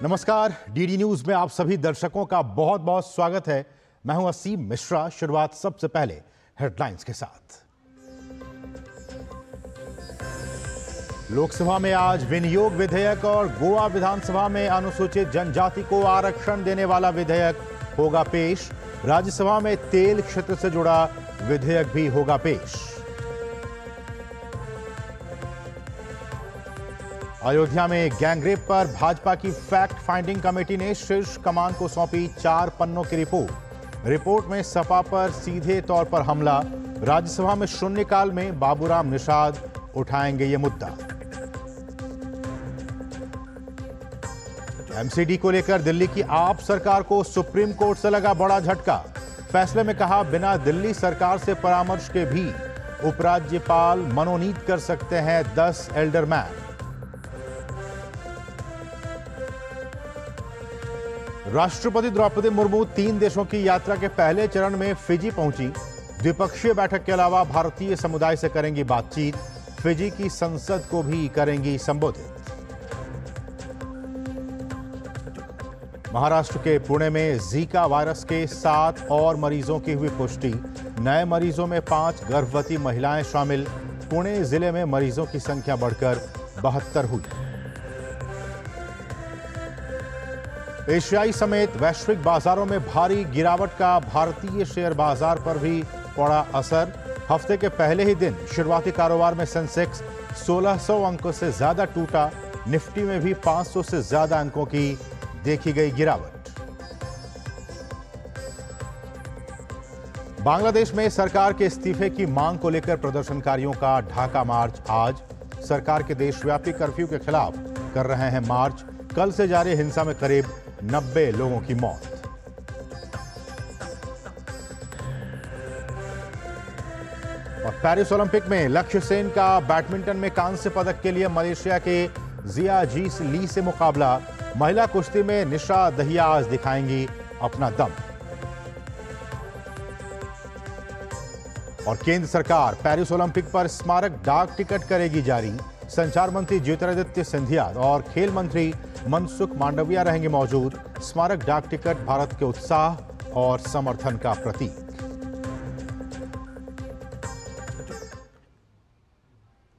नमस्कार, DD news में आप सभी दर्शकों का बहुत बहुत स्वागत है। मैं हूं असीम मिश्रा। शुरुआत सबसे पहले हेडलाइंस के साथ। लोकसभा में आज विनियोग विधेयक और गोवा विधानसभा में अनुसूचित जनजाति को आरक्षण देने वाला विधेयक होगा पेश। राज्यसभा में तेल क्षेत्र से जुड़ा विधेयक भी होगा पेश। अयोध्या में गैंगरेप पर भाजपा की फैक्ट फाइंडिंग कमेटी ने शीर्ष कमान को सौंपी 4 पन्नों की रिपोर्ट। रिपोर्ट में सपा पर सीधे तौर पर हमला। राज्यसभा में शून्यकाल में बाबूराम निषाद उठाएंगे ये मुद्दा। एमसीडी को लेकर दिल्ली की आप सरकार को सुप्रीम कोर्ट से लगा बड़ा झटका। फैसले में कहा, बिना दिल्ली सरकार से परामर्श के भी उपराज्यपाल मनोनीत कर सकते हैं 10 एल्डरमैन। राष्ट्रपति द्रौपदी मुर्मू 3 देशों की यात्रा के पहले चरण में फिजी पहुंची। द्विपक्षीय बैठक के अलावा भारतीय समुदाय से करेंगी बातचीत। फिजी की संसद को भी करेंगी संबोधित। महाराष्ट्र के पुणे में जीका वायरस के 7 और मरीजों की हुई पुष्टि। नए मरीजों में 5 गर्भवती महिलाएं शामिल। पुणे जिले में मरीजों की संख्या बढ़कर 72 हुई। एशियाई समेत वैश्विक बाजारों में भारी गिरावट का भारतीय शेयर बाजार पर भी पड़ा असर। हफ्ते के पहले ही दिन शुरुआती कारोबार में सेंसेक्स 1600 अंकों से ज्यादा टूटा। निफ्टी में भी 500 से ज्यादा अंकों की देखी गई गिरावट। बांग्लादेश में सरकार के इस्तीफे की मांग को लेकर प्रदर्शनकारियों का ढाका मार्च आज। सरकार के देशव्यापी कर्फ्यू के खिलाफ कर रहे हैं मार्च। कल से जारी हिंसा में करीब 90 लोगों की मौत। और पेरिस ओलंपिक में लक्ष्य सेन का बैडमिंटन में कांस्य पदक के लिए मलेशिया के जिया जी ली से मुकाबला। महिला कुश्ती में निशा दहिया आज दिखाएंगी अपना दम। और केंद्र सरकार पेरिस ओलंपिक पर स्मारक डाक टिकट करेगी जारी। संचार मंत्री ज्योतिरादित्य सिंधिया और खेल मंत्री मनसुख मांडविया रहेंगे मौजूद। स्मारक डाक टिकट भारत के उत्साह और समर्थन का प्रतीक।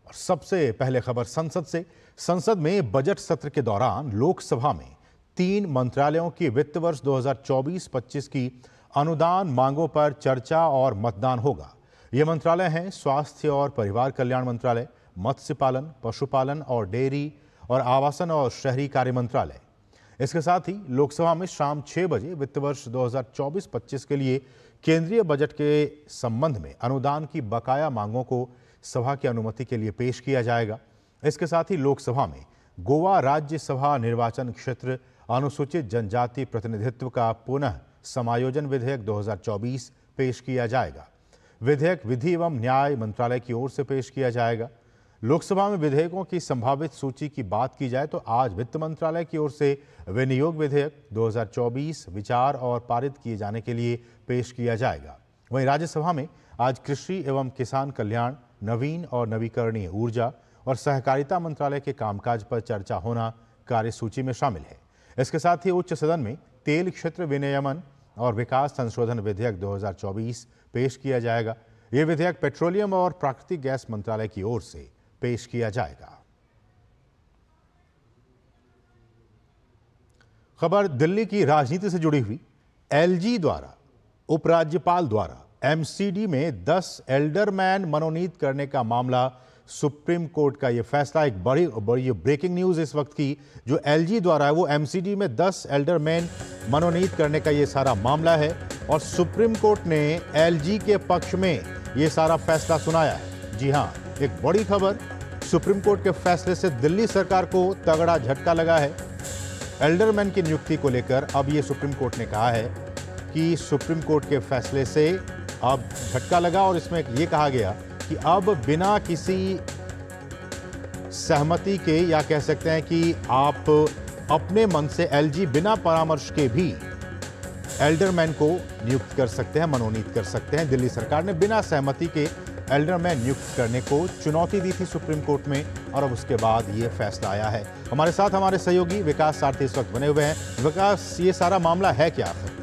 और सबसे पहले खबर संसद से। संसद में बजट सत्र के दौरान लोकसभा में 3 मंत्रालयों की वित्त वर्ष 2024-25 की अनुदान मांगों पर चर्चा और मतदान होगा। ये मंत्रालय हैं स्वास्थ्य और परिवार कल्याण मंत्रालय, मत्स्य पालन, पशुपालन और डेयरी और आवासन और शहरी कार्य मंत्रालय। इसके साथ ही लोकसभा में शाम 6 बजे वित्त वर्ष 2024-25 के लिए केंद्रीय बजट के संबंध में अनुदान की बकाया मांगों को सभा की अनुमति के लिए पेश किया जाएगा। इसके साथ ही लोकसभा में गोवा राज्यसभा निर्वाचन क्षेत्र अनुसूचित जनजाति प्रतिनिधित्व का पुनः समायोजन विधेयक 2024 पेश किया जाएगा। विधेयक विधि एवं न्याय मंत्रालय की ओर से पेश किया जाएगा। लोकसभा में विधेयकों की संभावित सूची की बात की जाए तो आज वित्त मंत्रालय की ओर से विनियोग विधेयक 2024 विचार और पारित किए जाने के लिए पेश किया जाएगा। वहीं राज्यसभा में आज कृषि एवं किसान कल्याण, नवीन और नवीकरणीय ऊर्जा और सहकारिता मंत्रालय के कामकाज पर चर्चा होना कार्यसूची में शामिल है। इसके साथ ही उच्च सदन में तेल क्षेत्र विनियमन और विकास संशोधन विधेयक 2024 पेश किया जाएगा। यह विधेयक पेट्रोलियम और प्राकृतिक गैस मंत्रालय की ओर से पेश किया जाएगा। खबर दिल्ली की राजनीति से जुड़ी हुई। एलजी द्वारा उपराज्यपाल द्वारा एमसीडी में 10 एल्डरमैन मनोनीत करने का मामला सुप्रीम कोर्ट का यह फैसला। एक बड़ी ब्रेकिंग न्यूज इस वक्त की, जो एलजी द्वारा है वो एमसीडी में 10 एल्डरमैन मनोनीत करने का ये सारा मामला है और सुप्रीम कोर्ट ने एलजी के पक्ष में ये सारा फैसला सुनाया है। जी हां, एक बड़ी खबर। सुप्रीम कोर्ट के फैसले से दिल्ली सरकार को तगड़ा झटका लगा है। एल्डरमैन की नियुक्ति को लेकर अब ये सुप्रीम कोर्ट ने कहा है कि सुप्रीम कोर्ट के फैसले से अब झटका लगा और इसमें ये कहा गया कि अब बिना किसी सहमति के, या कह सकते हैं कि आप अपने मन से एलजी बिना परामर्श के भी एल्डरमैन को नियुक्त कर सकते हैं, मनोनीत कर सकते हैं। दिल्ली सरकार ने बिना सहमति के एल्डरमैन नियुक्त करने को चुनौती दी थी सुप्रीम कोर्ट में, और अब उसके बाद ये फैसला आया है। हमारे साथ हमारे सहयोगी विकास सारथी इस वक्त बने हुए हैं। विकास, ये सारा मामला है क्या आखिर?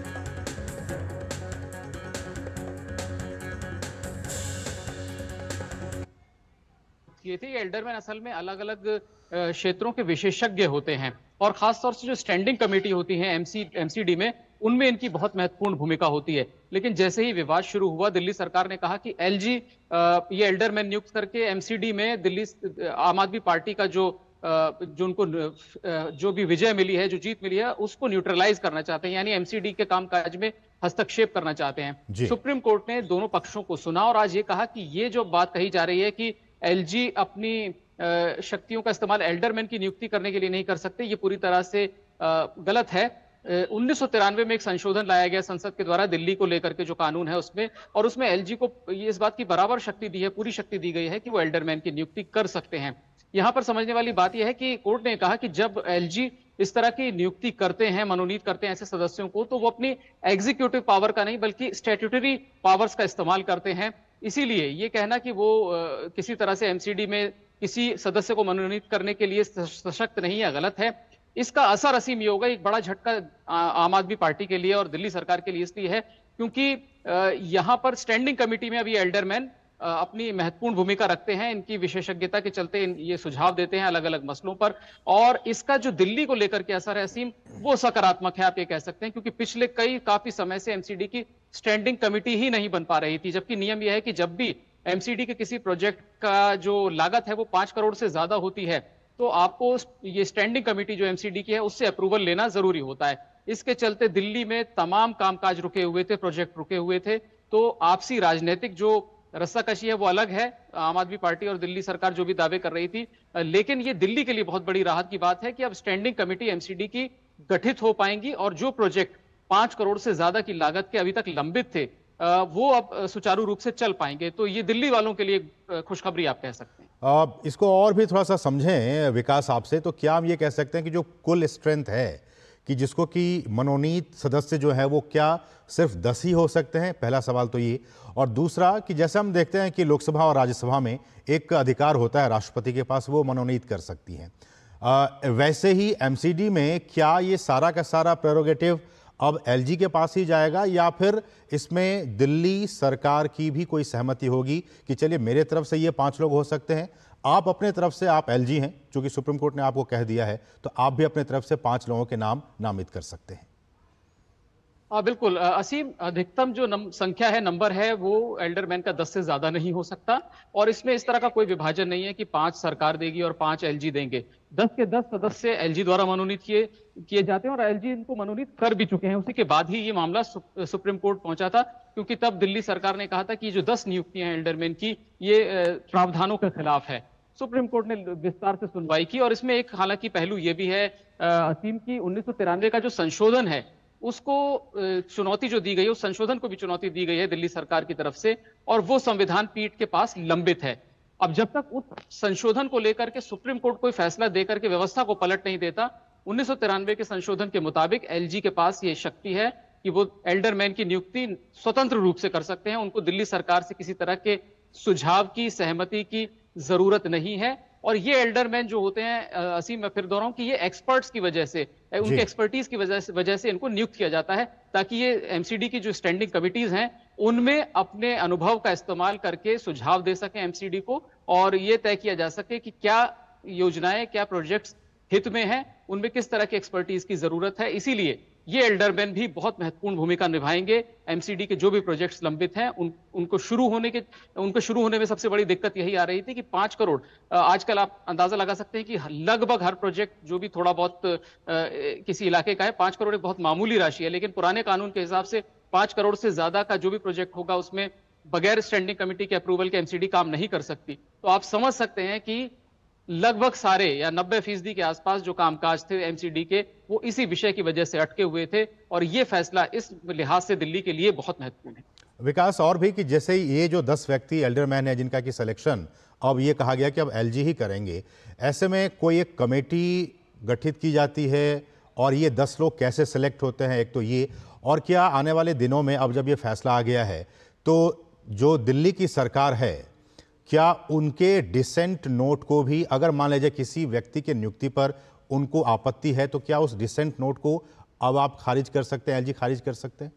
ये थे एल्डरमैन असल में अलग अलग क्षेत्रों के विशेषज्ञ होते हैं, और खासतौर से जो स्टैंडिंग कमेटी होती है एमसीडी में, उनमें इनकी बहुत महत्वपूर्ण भूमिका होती है। लेकिन जैसे ही विवाद शुरू हुआ, दिल्ली सरकार ने कहा कि एलजी ये एल्डरमैन नियुक्त करके एमसीडी में दिल्ली आम आदमी पार्टी का जो उनको जो भी विजय मिली है, जो जीत मिली है, उसको न्यूट्रलाइज करना चाहते हैं, यानी एमसीडी के कामकाज में हस्तक्षेप करना चाहते हैं। सुप्रीम कोर्ट ने दोनों पक्षों को सुना और आज ये कहा कि ये जो बात कही जा रही है कि एलजी अपनी शक्तियों का इस्तेमाल एल्डरमैन की नियुक्ति करने के लिए नहीं कर सकते, ये पूरी तरह से गलत है। 1993 में एक संशोधन लाया गया संसद के द्वारा दिल्ली को लेकर के जो कानून है उसमें, और उसमें एलजी को ये इस बात की बराबर शक्ति दी है, पूरी शक्ति दी गई है कि वो एल्डरमैन की नियुक्ति कर सकते हैं। यहां पर समझने वाली बात यह है कि कोर्ट ने कहा कि जब एलजी इस तरह की नियुक्ति करते हैं, मनोनीत करते हैं ऐसे सदस्यों को, तो वो अपनी एग्जीक्यूटिव पावर का नहीं बल्कि स्टैट्यूटरी पावर्स का इस्तेमाल करते हैं। इसीलिए ये कहना कि वो किसी तरह से एमसीडी में किसी सदस्य को मनोनीत करने के लिए सशक्त नहीं है, गलत है। इसका असर असीम ये होगा, एक बड़ा झटका आम आदमी पार्टी के लिए और दिल्ली सरकार के लिए इसलिए है क्योंकि यहां पर स्टैंडिंग कमेटी में अभी एल्डरमैन अपनी महत्वपूर्ण भूमिका रखते हैं। इनकी विशेषज्ञता के चलते ये सुझाव देते हैं अलग अलग मसलों पर, और इसका जो दिल्ली को लेकर के असर है असीम, वो सकारात्मक है, आप ये कह सकते हैं, क्योंकि पिछले काफी समय से एमसीडी की स्टैंडिंग कमेटी ही नहीं बन पा रही थी, जबकि नियम यह है कि जब भी एमसीडी के किसी प्रोजेक्ट का जो लागत है वो 5 करोड़ से ज्यादा होती है, तो आपको ये स्टैंडिंग कमेटी जो एमसीडी की है उससे अप्रूवल लेना जरूरी होता है। इसके चलते दिल्ली में तमाम कामकाज रुके हुए थे, प्रोजेक्ट रुके हुए थे, तो आपसी राजनीतिक जो रस्साकशी है वो अलग है, आम आदमी पार्टी और दिल्ली सरकार जो भी दावे कर रही थी, लेकिन ये दिल्ली के लिए बहुत बड़ी राहत की बात है कि अब स्टैंडिंग कमेटी एमसीडी की गठित हो पाएंगी और जो प्रोजेक्ट 5 करोड़ से ज्यादा की लागत के अभी तक लंबित थे वो अब सुचारू रूप से चल पाएंगे। तो ये दिल्ली वालों के लिए खुशखबरी आप कह सकते हैं। इसको और भी थोड़ा सा समझें विकास आपसे, तो क्या हम ये कह सकते हैं कि जो कुल स्ट्रेंथ है कि जिसको कि मनोनीत सदस्य जो है वो क्या सिर्फ 10 ही हो सकते हैं? पहला सवाल तो ये। और दूसरा कि जैसे हम देखते हैं कि लोकसभा और राज्यसभा में एक अधिकार होता है राष्ट्रपति के पास, वो मनोनीत कर सकती हैं। वैसे ही एमसीडी में क्या ये सारा का सारा प्रेरोगेटिव अब एलजी के पास ही जाएगा, या फिर इसमें दिल्ली सरकार की भी कोई सहमति होगी कि चलिए मेरे तरफ से ये 5 लोग हो सकते हैं, आप अपने तरफ से, आप एलजी हैं चूंकि सुप्रीम कोर्ट ने आपको कह दिया है, तो आप भी अपने तरफ से 5 लोगों के नाम नामित कर सकते हैं? बिल्कुल असीम, अधिकतम जो संख्या है, नंबर है, वो एल्डरमैन का 10 से ज्यादा नहीं हो सकता, और इसमें इस तरह का कोई विभाजन नहीं है कि 5 सरकार देगी और 5 एलजी देंगे। 10 के 10 सदस्य एलजी द्वारा मनोनीत किए जाते हैं और एलजी इनको मनोनीत कर भी चुके हैं। उसी के बाद ही ये मामला सुप्रीम कोर्ट पहुंचा था, क्योंकि तब दिल्ली सरकार ने कहा था कि जो 10 नियुक्तियां हैं एल्डरमैन की, ये प्रावधानों के खिलाफ है। सुप्रीम कोर्ट ने विस्तार से सुनवाई की, और इसमें एक हालांकि पहलू ये भी है असीम की 1993 का जो संशोधन है उसको चुनौती जो दी गई है, उस संशोधन को भी चुनौती दी गई है दिल्ली सरकार की तरफ से, और वो संविधान पीठ के पास लंबित है। अब जब तक उस संशोधन को लेकर के सुप्रीम कोर्ट कोई फैसला देकर के व्यवस्था को पलट नहीं देता, 1993 के संशोधन के मुताबिक एलजी के पास ये शक्ति है कि वो एल्डरमैन की नियुक्ति स्वतंत्र रूप से कर सकते हैं। उनको दिल्ली सरकार से किसी तरह के सुझाव की, सहमति की जरूरत नहीं है। और ये एल्डरमैन जो होते हैं असीम, मैं फिर दोहराऊं कि ये एक्सपर्ट्स की वजह से, उनके एक्सपर्टीज की वजह से इनको नियुक्त किया जाता है, ताकि ये एमसीडी की जो स्टैंडिंग कमिटीज हैं उनमें अपने अनुभव का इस्तेमाल करके सुझाव दे सकें एमसीडी को, और ये तय किया जा सके कि क्या योजनाएं, क्या प्रोजेक्ट्स हित में हैं, उनमें किस तरह की एक्सपर्टीज की जरूरत है। इसीलिए ये एल्डरमैन भी बहुत महत्वपूर्ण भूमिका निभाएंगे। एमसीडी के जो भी प्रोजेक्ट्स लंबित हैं उनको शुरू होने में सबसे बड़ी दिक्कत यही आ रही थी कि 5 करोड़, आजकल आप अंदाजा लगा सकते हैं कि लगभग हर प्रोजेक्ट जो भी थोड़ा बहुत किसी इलाके का है, 5 करोड़ एक बहुत मामूली राशि है, लेकिन पुराने कानून के हिसाब से 5 करोड़ से ज्यादा का जो भी प्रोजेक्ट होगा उसमें बगैर स्टैंडिंग कमेटी के अप्रूवल के एमसीडी काम नहीं कर सकती। तो आप समझ सकते हैं कि लगभग सारे या 90% के आसपास जो कामकाज थे एमसीडी के, वो इसी विषय की वजह से अटके हुए थे, और ये फैसला इस लिहाज से दिल्ली के लिए बहुत महत्वपूर्ण है। विकास, और भी कि जैसे ये जो 10 व्यक्ति एल्डरमैन है जिनका की सिलेक्शन अब ये कहा गया कि अब एलजी ही करेंगे, ऐसे में कोई एक कमेटी गठित की जाती है और ये 10 लोग कैसे सिलेक्ट होते हैं, एक तो ये, और क्या आने वाले दिनों में अब जब ये फैसला आ गया है तो जो दिल्ली की सरकार है क्या उनके डिसेंट नोट को भी, अगर मान लीजिए किसी व्यक्ति के नियुक्ति पर उनको आपत्ति है, तो क्या उस डिसेंट नोट को अब आप खारिज कर सकते हैं, एलजी खारिज कर सकते हैं?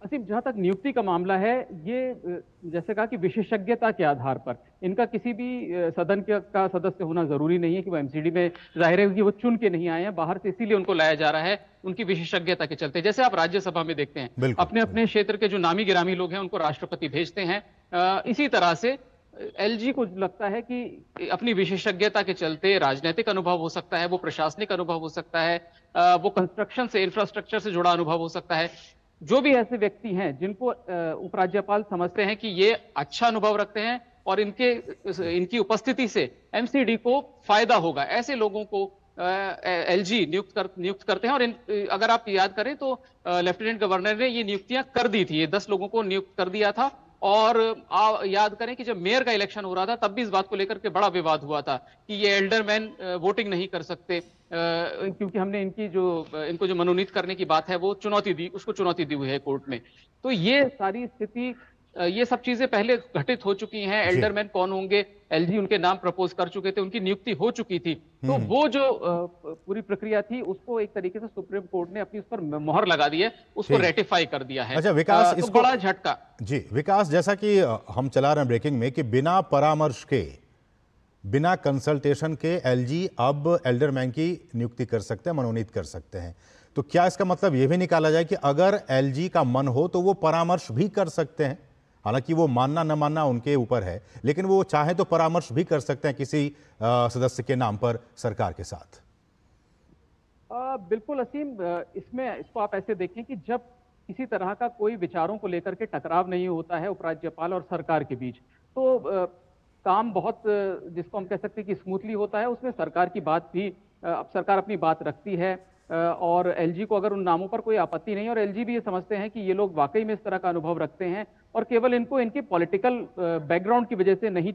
असीम, जहां तक नियुक्ति का मामला है, ये जैसे कहा कि विशेषज्ञता के आधार पर इनका किसी भी सदन का सदस्य होना जरूरी नहीं है कि वो एमसीडी में, जाहिर है कि वो चुन के नहीं आए हैं बाहर से, इसीलिए उनको लाया जा रहा है उनकी विशेषज्ञता के चलते। जैसे आप राज्यसभा में देखते हैं, बिल्कुल अपने अपने क्षेत्र के जो नामी गिरामी लोग हैं उनको राष्ट्रपति भेजते हैं। इसी तरह से एलजी को लगता है कि अपनी विशेषज्ञता के चलते राजनीतिक अनुभव हो सकता है, वो प्रशासनिक अनुभव हो सकता है, वो कंस्ट्रक्शन से, इंफ्रास्ट्रक्चर से जुड़ा अनुभव हो सकता है। जो भी ऐसे व्यक्ति हैं जिनको उपराज्यपाल समझते हैं कि ये अच्छा अनुभव रखते हैं और इनकी उपस्थिति से एमसीडी को फायदा होगा, ऐसे लोगों को एलजी नियुक्त करते हैं। और अगर आप याद करें तो लेफ्टिनेंट गवर्नर ने ये नियुक्तियां कर दी थी, ये 10 लोगों को नियुक्त कर दिया था। और याद करें कि जब मेयर का इलेक्शन हो रहा था तब भी इस बात को लेकर के बड़ा विवाद हुआ था कि ये एल्डरमैन वोटिंग नहीं कर सकते, क्योंकि हमने इनको जो मनोनीत करने की बात है वो उसको चुनौती दी हुई है कोर्ट में। तो ये सारी स्थिति, ये सब चीजें पहले घटित हो चुकी हैं। एल्डरमैन कौन होंगे, एलजी उनके नाम प्रपोज कर चुके थे, उनकी नियुक्ति हो चुकी थी। तो वो जो पूरी प्रक्रिया थी उसको एक तरीके से सुप्रीम कोर्ट ने अपनी उस पर मोहर लगा दी है, उसको रेटिफाई कर दिया है। अच्छा विकास, तो इसको बड़ा झटका। जी विकास, जैसा कि हम चला रहे हैं ब्रेकिंग में कि बिना परामर्श के, बिना कंसल्टेशन के एलजी अब एल्डरमैन की नियुक्ति कर सकते हैं, मनोनीत कर सकते हैं। तो क्या इसका मतलब यह भी निकाला जाए कि अगर एलजी का मन हो तो वो परामर्श भी कर सकते हैं? हालांकि वो मानना न मानना उनके ऊपर है, लेकिन वो चाहे तो परामर्श भी कर सकते हैं किसी सदस्य के नाम पर सरकार के साथ। बिल्कुल असीम, इसको आप ऐसे देखें कि जब किसी तरह का कोई विचारों को लेकर के टकराव नहीं होता है उपराज्यपाल और सरकार के बीच, तो काम बहुत, जिसको हम कह सकते हैं कि स्मूथली होता है। उसमें सरकार की बात भी, अब सरकार अपनी बात रखती है और एलजी को अगर उन नामों पर कोई आपत्ति नहीं, और एलजी भी ये समझते हैं कि ये लोग वाकई में इस तरह का अनुभव रखते हैं और केवल इनके पॉलिटिकल बैकग्राउंड की वजह से नहीं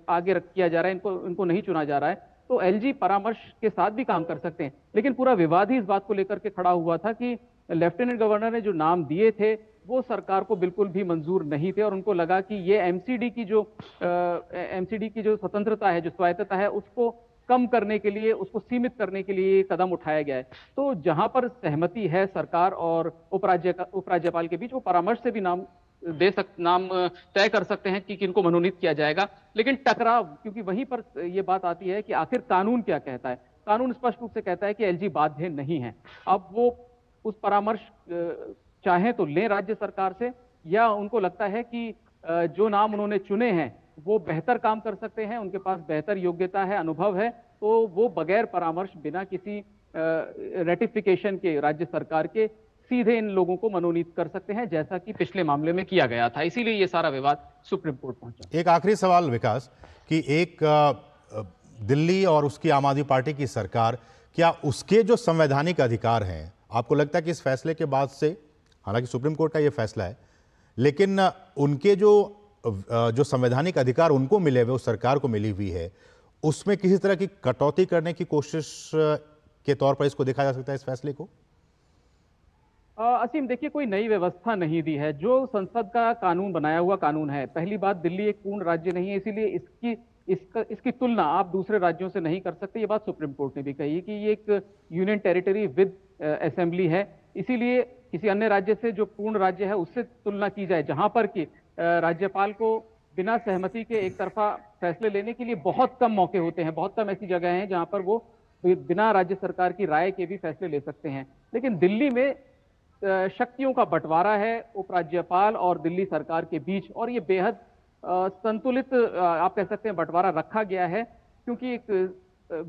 आगे किया जा रहा है, इनको नहीं चुना जा रहा है, तो एलजी परामर्श के साथ भी काम कर सकते हैं। लेकिन पूरा विवाद ही इस बात को लेकर के खड़ा हुआ था कि लेफ्टिनेंट गवर्नर ने जो नाम दिए थे वो सरकार को बिल्कुल भी मंजूर नहीं थे, और उनको लगा कि ये एमसीडी की जो स्वतंत्रता है, जो स्वायत्तता है, उसको कम करने के लिए, उसको सीमित करने के लिए कदम उठाया गया है। तो जहां पर सहमति है सरकार और उपराज्यपाल के बीच, वो परामर्श से भी नाम तय कर सकते हैं कि किनको मनोनीत किया जाएगा। लेकिन टकराव, क्योंकि वहीं पर ये बात आती है कि आखिर कानून क्या कहता है। कानून स्पष्ट रूप से कहता है कि एलजी बाध्य नहीं है। अब वो उस परामर्श चाहे तो लें राज्य सरकार से, या उनको लगता है कि जो नाम उन्होंने चुने हैं वो बेहतर काम कर सकते हैं, उनके पास बेहतर योग्यता है, अनुभव है, तो वो बगैर परामर्श, बिना किसी रेटिफिकेशन के राज्य सरकार के, सीधे इन लोगों को मनोनीत कर सकते हैं, जैसा कि पिछले मामले में किया गया था। इसीलिए ये सारा विवाद सुप्रीम कोर्ट पहुंचा। एक आखिरी सवाल विकास, कि एक दिल्ली और उसकी आम आदमी पार्टी की सरकार, क्या उसके जो संवैधानिक अधिकार हैं, आपको लगता है कि इस फैसले के बाद से, हालांकि सुप्रीम कोर्ट का ये फैसला है, लेकिन उनके जो संवैधानिक अधिकार उनको मिले हुए, उस सरकार को मिली हुई है, उसमें किसी तरह की कटौती करने की कोशिश के तौर पर इसको देखा जा सकता है, इस फैसले को? असीम, देखिए, कोई नई व्यवस्था नहीं दी है, जो संसद का कानून बनाया हुआ कानून है। पहली बात, दिल्ली एक पूर्ण राज्य नहीं है, इसीलिए इसकी तुलना आप दूसरे राज्यों से नहीं कर सकते। ये बात सुप्रीम कोर्ट ने भी कही है कि ये एक यूनियन टेरिटरी विद असेंबली है, इसीलिए किसी अन्य राज्य से, जो पूर्ण राज्य है, उससे तुलना की जाए, जहां पर कि राज्यपाल को बिना सहमति के एक तरफा फैसले लेने के लिए बहुत कम मौके होते हैं। बहुत कम ऐसी जगह हैं जहां पर वो बिना राज्य सरकार की राय के भी फैसले ले सकते हैं। लेकिन दिल्ली में शक्तियों का बंटवारा है उपराज्यपाल और दिल्ली सरकार के बीच, और ये बेहद संतुलित, आप कह सकते हैं, बंटवारा रखा गया है, क्योंकि एक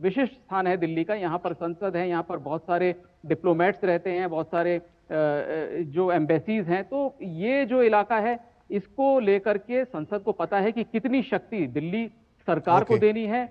विशिष्ट स्थान है दिल्ली का। यहाँ पर संसद है, यहाँ पर बहुत सारे डिप्लोमेट्स रहते हैं, बहुत सारे जो एम्बेसीज हैं। तो ये जो इलाका है, इसको लेकर के संसद को पता है कि कितनी शक्ति दिल्ली सरकार को देनी है,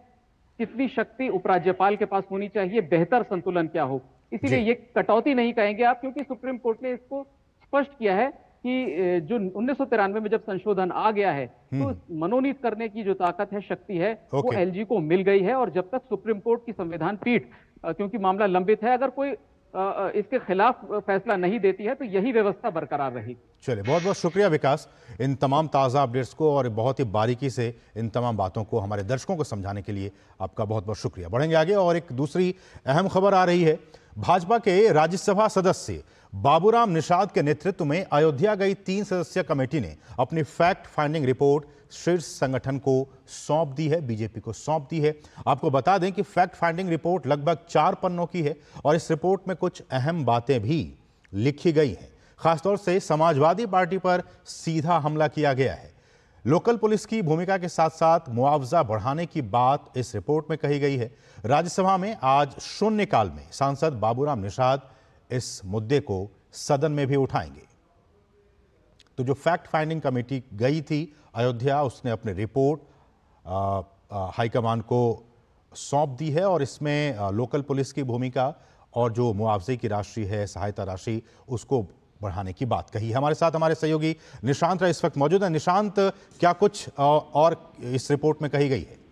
कितनी शक्ति उपराज्यपाल के पास होनी चाहिए, बेहतर संतुलन क्या हो। इसीलिए ये कटौती नहीं कहेंगे आप, क्योंकि सुप्रीम कोर्ट ने इसको स्पष्ट किया है कि जो 1993 में जब संशोधन आ गया है, तो मनोनीत करने की जो ताकत है, शक्ति है, वो एलजी को मिल गई है। और जब तक सुप्रीम कोर्ट की संविधान पीठ, क्योंकि मामला लंबित है, अगर कोई इसके खिलाफ फैसला नहीं देती है, तो यही व्यवस्था बरकरार रहेगी। चलिए, बहुत बहुत शुक्रिया विकास, इन तमाम ताज़ा अपडेट्स को और बहुत ही बारीकी से इन तमाम बातों को हमारे दर्शकों को समझाने के लिए आपका बहुत बहुत शुक्रिया। बढ़ेंगे आगे और एक दूसरी अहम खबर आ रही है। भाजपा के राज्यसभा सदस्य बाबूराम निषाद के नेतृत्व में अयोध्या गई 3 सदस्यीय कमेटी ने अपनी फैक्ट फाइंडिंग रिपोर्ट शीर्ष संगठन को सौंप दी है, बीजेपी को सौंप दी है। आपको बता दें कि फैक्ट फाइंडिंग रिपोर्ट लगभग 4 पन्नों की है और इस रिपोर्ट में कुछ अहम बातें भी लिखी गई हैं। खासतौर से समाजवादी पार्टी पर सीधा हमला किया गया है। लोकल पुलिस की भूमिका के साथ साथ मुआवजा बढ़ाने की बात इस रिपोर्ट में कही गई है। राज्यसभा में आज शून्यकाल में सांसद बाबूराम निषाद इस मुद्दे को सदन में भी उठाएंगे। तो जो फैक्ट फाइंडिंग कमेटी गई थी अयोध्या, उसने अपनी रिपोर्ट हाईकमान को सौंप दी है और इसमें लोकल पुलिस की भूमिका और जो मुआवजे की राशि है, सहायता राशि, उसको बढ़ाने की बात कही है। हमारे साथ हमारे सहयोगी निशांत राय इस वक्त मौजूद है। निशांत, क्या कुछ और इस रिपोर्ट में कही गई है?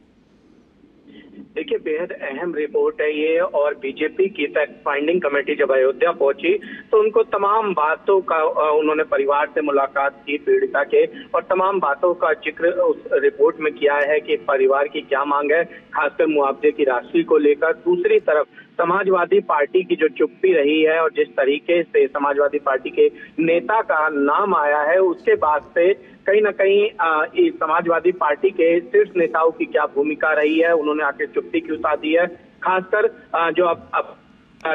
देखिए, बेहद अहम रिपोर्ट है ये और बीजेपी की फैक्ट फाइंडिंग कमेटी जब अयोध्या पहुंची तो उनको तमाम बातों का उन्होंने परिवार से मुलाकात की, पीड़िता के, और तमाम बातों का जिक्र उस रिपोर्ट में किया है कि परिवार की क्या मांग है, खासकर मुआवजे की राशि को लेकर। दूसरी तरफ समाजवादी पार्टी की जो चुप्पी रही है और जिस तरीके से समाजवादी पार्टी के नेता का नाम आया है, उसके बाद से कहीं ना कहीं समाजवादी पार्टी के शीर्ष नेताओं की क्या भूमिका रही है, उन्होंने आके चुप्पी क्यों साधी है। खासकर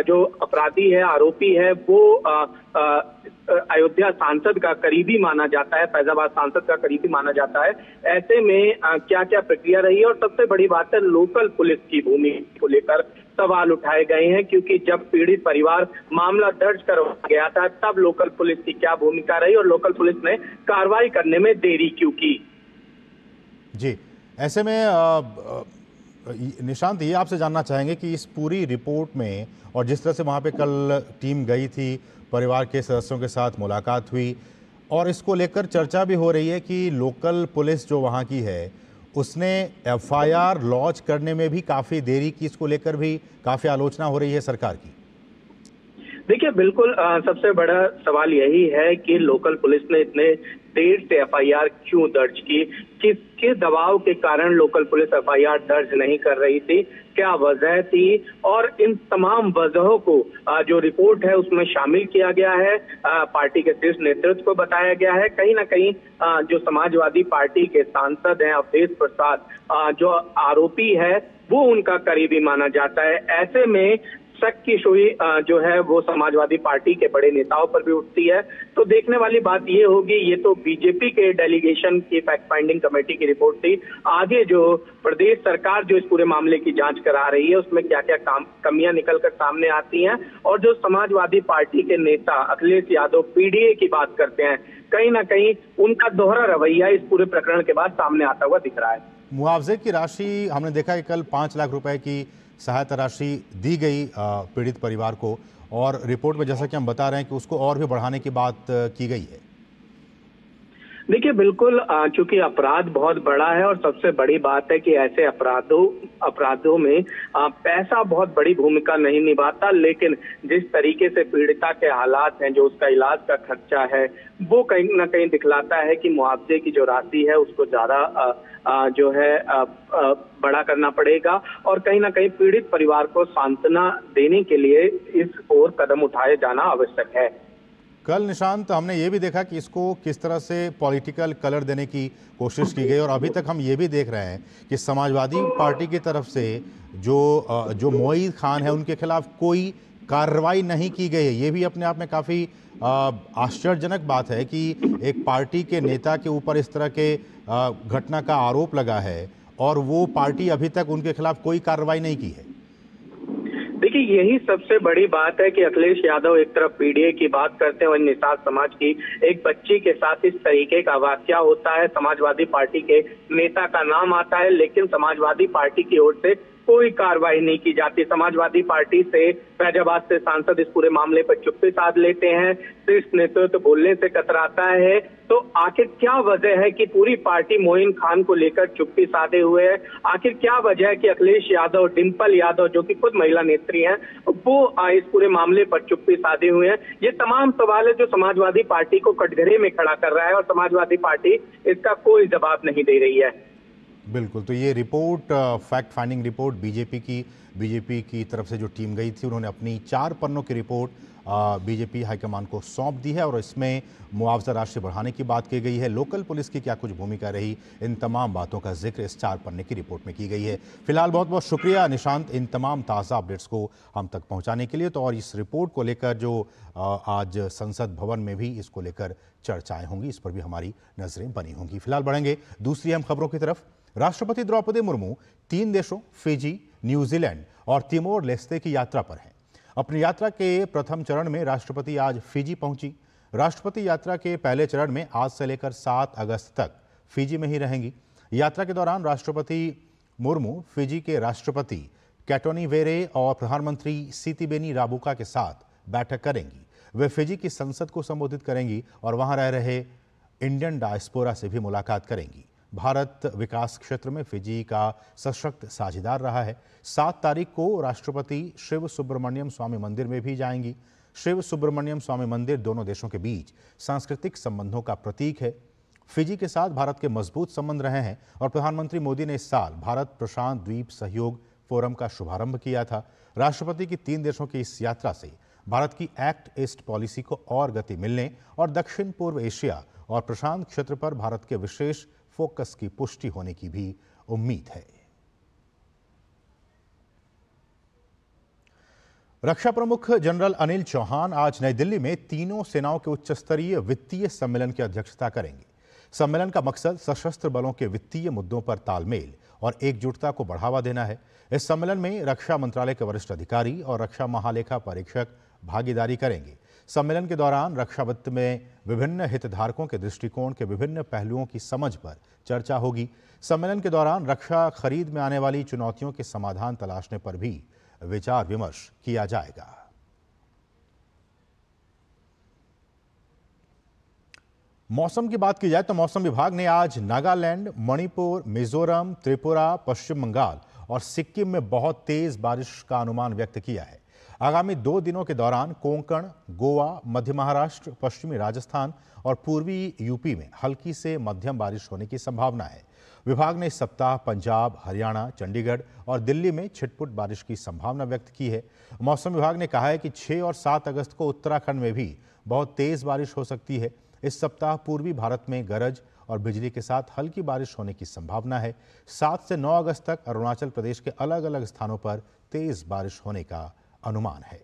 जो अपराधी है, आरोपी है, वो अयोध्या सांसद का करीबी माना जाता है, फैजाबाद सांसद का करीबी माना जाता है। ऐसे में क्या क्या प्रक्रिया रही है और सबसे बड़ी बात है लोकल पुलिस की भूमिका को लेकर सवाल उठाए गए हैं, क्योंकि जब पीड़ित परिवार मामला दर्ज करवाया गया था तब लोकल पुलिस की क्या भूमिका रही और लोकल पुलिस ने कार्रवाई करने में देरी क्यों की। जी, ऐसे में निशांत, ये आपसे जानना चाहेंगे कि इस पूरी रिपोर्ट में और जिस तरह से वहाँ पे कल टीम गई थी, परिवार के सदस्यों के साथ मुलाकात हुई और इसको लेकर चर्चा भी हो रही है कि लोकल पुलिस जो वहाँ की है उसने एफआईआर लॉन्च करने में भी काफ़ी देरी की, इसको लेकर भी काफ़ी आलोचना हो रही है सरकार की। देखिए, बिल्कुल सबसे बड़ा सवाल यही है कि लोकल पुलिस ने इतने देर से एफआईआर क्यों दर्ज की, किसके दबाव के कारण लोकल पुलिस एफआईआर दर्ज नहीं कर रही थी, क्या वजह थी, और इन तमाम वजहों को जो रिपोर्ट है उसमें शामिल किया गया है, पार्टी के शीर्ष नेतृत्व को बताया गया है। कहीं ना कहीं जो समाजवादी पार्टी के सांसद हैं अवधेश प्रसाद, जो आरोपी है, वो उनका करीबी माना जाता है। ऐसे में शक की सुई जो है वो समाजवादी पार्टी के बड़े नेताओं पर भी उठती है। तो देखने वाली बात ये होगी, ये तो बीजेपी के डेलीगेशन की फैक्ट फाइंडिंग कमेटी की रिपोर्ट थी, आगे जो प्रदेश सरकार जो इस पूरे मामले की जांच करा रही है उसमें क्या क्या कमियां निकलकर सामने आती हैं, और जो समाजवादी पार्टी के नेता अखिलेश यादव पीडीए की बात करते हैं, कहीं ना कहीं उनका दोहरा रवैया इस पूरे प्रकरण के बाद सामने आता हुआ दिख रहा है। मुआवजे की राशि हमने देखा कि कल 5 लाख रुपए की सहायता राशि दी गई पीड़ित परिवार को और रिपोर्ट में जैसा कि हम बता रहे हैं कि उसको और भी बढ़ाने की बात की गई है। देखिए, बिल्कुल चूंकि अपराध बहुत बड़ा है और सबसे बड़ी बात है कि ऐसे अपराधों में पैसा बहुत बड़ी भूमिका नहीं निभाता, लेकिन जिस तरीके से पीड़िता के हालात हैं, जो उसका इलाज का खर्चा है, वो कहीं ना कहीं दिखलाता है कि मुआवजे की जो राशि है उसको ज्यादा जो है बड़ा करना पड़ेगा और कहीं ना कहीं पीड़ित परिवार को सांत्वना देने के लिए इस ओर कदम उठाए जाना आवश्यक है। कल निशांत, हमने ये भी देखा कि इसको किस तरह से पॉलिटिकल कलर देने की कोशिश की गई और अभी तक हम ये भी देख रहे हैं कि समाजवादी पार्टी की तरफ से जो मोईद खान है उनके खिलाफ कोई कार्रवाई नहीं की गई है। ये भी अपने आप में काफ़ी आश्चर्यजनक बात है कि एक पार्टी के नेता के ऊपर इस तरह के घटना का आरोप लगा है और वो पार्टी अभी तक उनके खिलाफ कोई कार्रवाई नहीं की है। देखिए, यही सबसे बड़ी बात है कि अखिलेश यादव एक तरफ पीडीए की बात करते हैं और निषाद समाज की एक बच्ची के साथ इस तरीके का वाकया होता है, समाजवादी पार्टी के नेता का नाम आता है, लेकिन समाजवादी पार्टी की ओर से कोई कार्रवाई नहीं की जाती। समाजवादी पार्टी से फैजाबाद से सांसद इस पूरे मामले पर चुप्पी साध लेते हैं, शीर्ष नेतृत्व बोलने से कतराता है। तो आखिर क्या वजह है कि पूरी पार्टी मोइन खान को लेकर चुप्पी साधे हुए है? आखिर क्या वजह है कि अखिलेश यादव, डिंपल यादव जो कि खुद महिला नेत्री हैं, हैं वो इस पूरे मामले पर चुप्पी साधे हुए हैं। ये तमाम सवाल है जो समाजवादी पार्टी को कटघरे में खड़ा कर रहा है और समाजवादी पार्टी इसका कोई जवाब नहीं दे रही है। बिल्कुल, तो ये report, fact finding report BJP की तरफ से जो टीम गई थी, उन्होंने अपनी 4 पन्नों की रिपोर्ट बीजेपी हाईकमान को सौंप दी है और इसमें मुआवजा राशि बढ़ाने की बात की गई है। लोकल पुलिस की क्या कुछ भूमिका रही, इन तमाम बातों का जिक्र इस 4 पन्ने की रिपोर्ट में की गई है। फिलहाल बहुत बहुत शुक्रिया निशांत, इन तमाम ताज़ा अपडेट्स को हम तक पहुंचाने के लिए। तो और इस रिपोर्ट को लेकर जो आज संसद भवन में भी इसको लेकर चर्चाएं होंगी, इस पर भी हमारी नजरें बनी होंगी। फिलहाल बढ़ेंगे दूसरी अहम खबरों की तरफ। राष्ट्रपति द्रौपदी मुर्मू 3 देशों फिजी, न्यूजीलैंड और तिमोर लेस्ते की यात्रा पर हैं। अपनी यात्रा के प्रथम चरण में राष्ट्रपति आज फिजी पहुंची। राष्ट्रपति यात्रा के पहले चरण में आज से लेकर 7 अगस्त तक फिजी में ही रहेंगी। यात्रा के दौरान राष्ट्रपति मुर्मू फिजी के राष्ट्रपति कैटोनीवेरे और प्रधानमंत्री सितिबेनी राबुका के साथ बैठक करेंगी। वे फिजी की संसद को संबोधित करेंगी और वहां रह रहे इंडियन डायस्पोरा से भी मुलाकात करेंगी। भारत विकास क्षेत्र में फिजी का सशक्त साझेदार रहा है। 7 तारीख को राष्ट्रपति शिव सुब्रमण्यम स्वामी मंदिर में भी जाएंगी। शिव सुब्रमण्यम स्वामी मंदिर दोनों देशों के बीच सांस्कृतिक संबंधों का प्रतीक है। फिजी के साथ भारत के मजबूत संबंध रहे हैं और प्रधानमंत्री मोदी ने इस साल भारत प्रशांत द्वीप सहयोग फोरम का शुभारंभ किया था। राष्ट्रपति की 3 देशों की इस यात्रा से भारत की एक्ट ईस्ट पॉलिसी को और गति मिलने और दक्षिण पूर्व एशिया और प्रशांत क्षेत्र पर भारत के विशेष फोकस की पुष्टि होने की भी उम्मीद है। रक्षा प्रमुख जनरल अनिल चौहान आज नई दिल्ली में तीनों सेनाओं के उच्च स्तरीय वित्तीय सम्मेलन की अध्यक्षता करेंगे। सम्मेलन का मकसद सशस्त्र बलों के वित्तीय मुद्दों पर तालमेल और एकजुटता को बढ़ावा देना है। इस सम्मेलन में रक्षा मंत्रालय के वरिष्ठ अधिकारी और रक्षा महालेखा परीक्षक भागीदारी करेंगे। सम्मेलन के दौरान रक्षा वित्त में विभिन्न हितधारकों के दृष्टिकोण के विभिन्न पहलुओं की समझ पर चर्चा होगी। सम्मेलन के दौरान रक्षा खरीद में आने वाली चुनौतियों के समाधान तलाशने पर भी विचार विमर्श किया जाएगा। मौसम की बात की जाए तो मौसम विभाग ने आज नागालैंड, मणिपुर, मिजोरम, त्रिपुरा, पश्चिम बंगाल और सिक्किम में बहुत तेज बारिश का अनुमान व्यक्त किया है। आगामी 2 दिनों के दौरान कोंकण, गोवा, मध्य महाराष्ट्र, पश्चिमी राजस्थान और पूर्वी यूपी में हल्की से मध्यम बारिश होने की संभावना है। विभाग ने इस सप्ताह पंजाब, हरियाणा, चंडीगढ़ और दिल्ली में छिटपुट बारिश की संभावना व्यक्त की है। मौसम विभाग ने कहा है कि 6 और 7 अगस्त को उत्तराखंड में भी बहुत तेज बारिश हो सकती है। इस सप्ताह पूर्वी भारत में गरज और बिजली के साथ हल्की बारिश होने की संभावना है। 7 से 9 अगस्त तक अरुणाचल प्रदेश के अलग अलग स्थानों पर तेज बारिश होने का अनुमान है।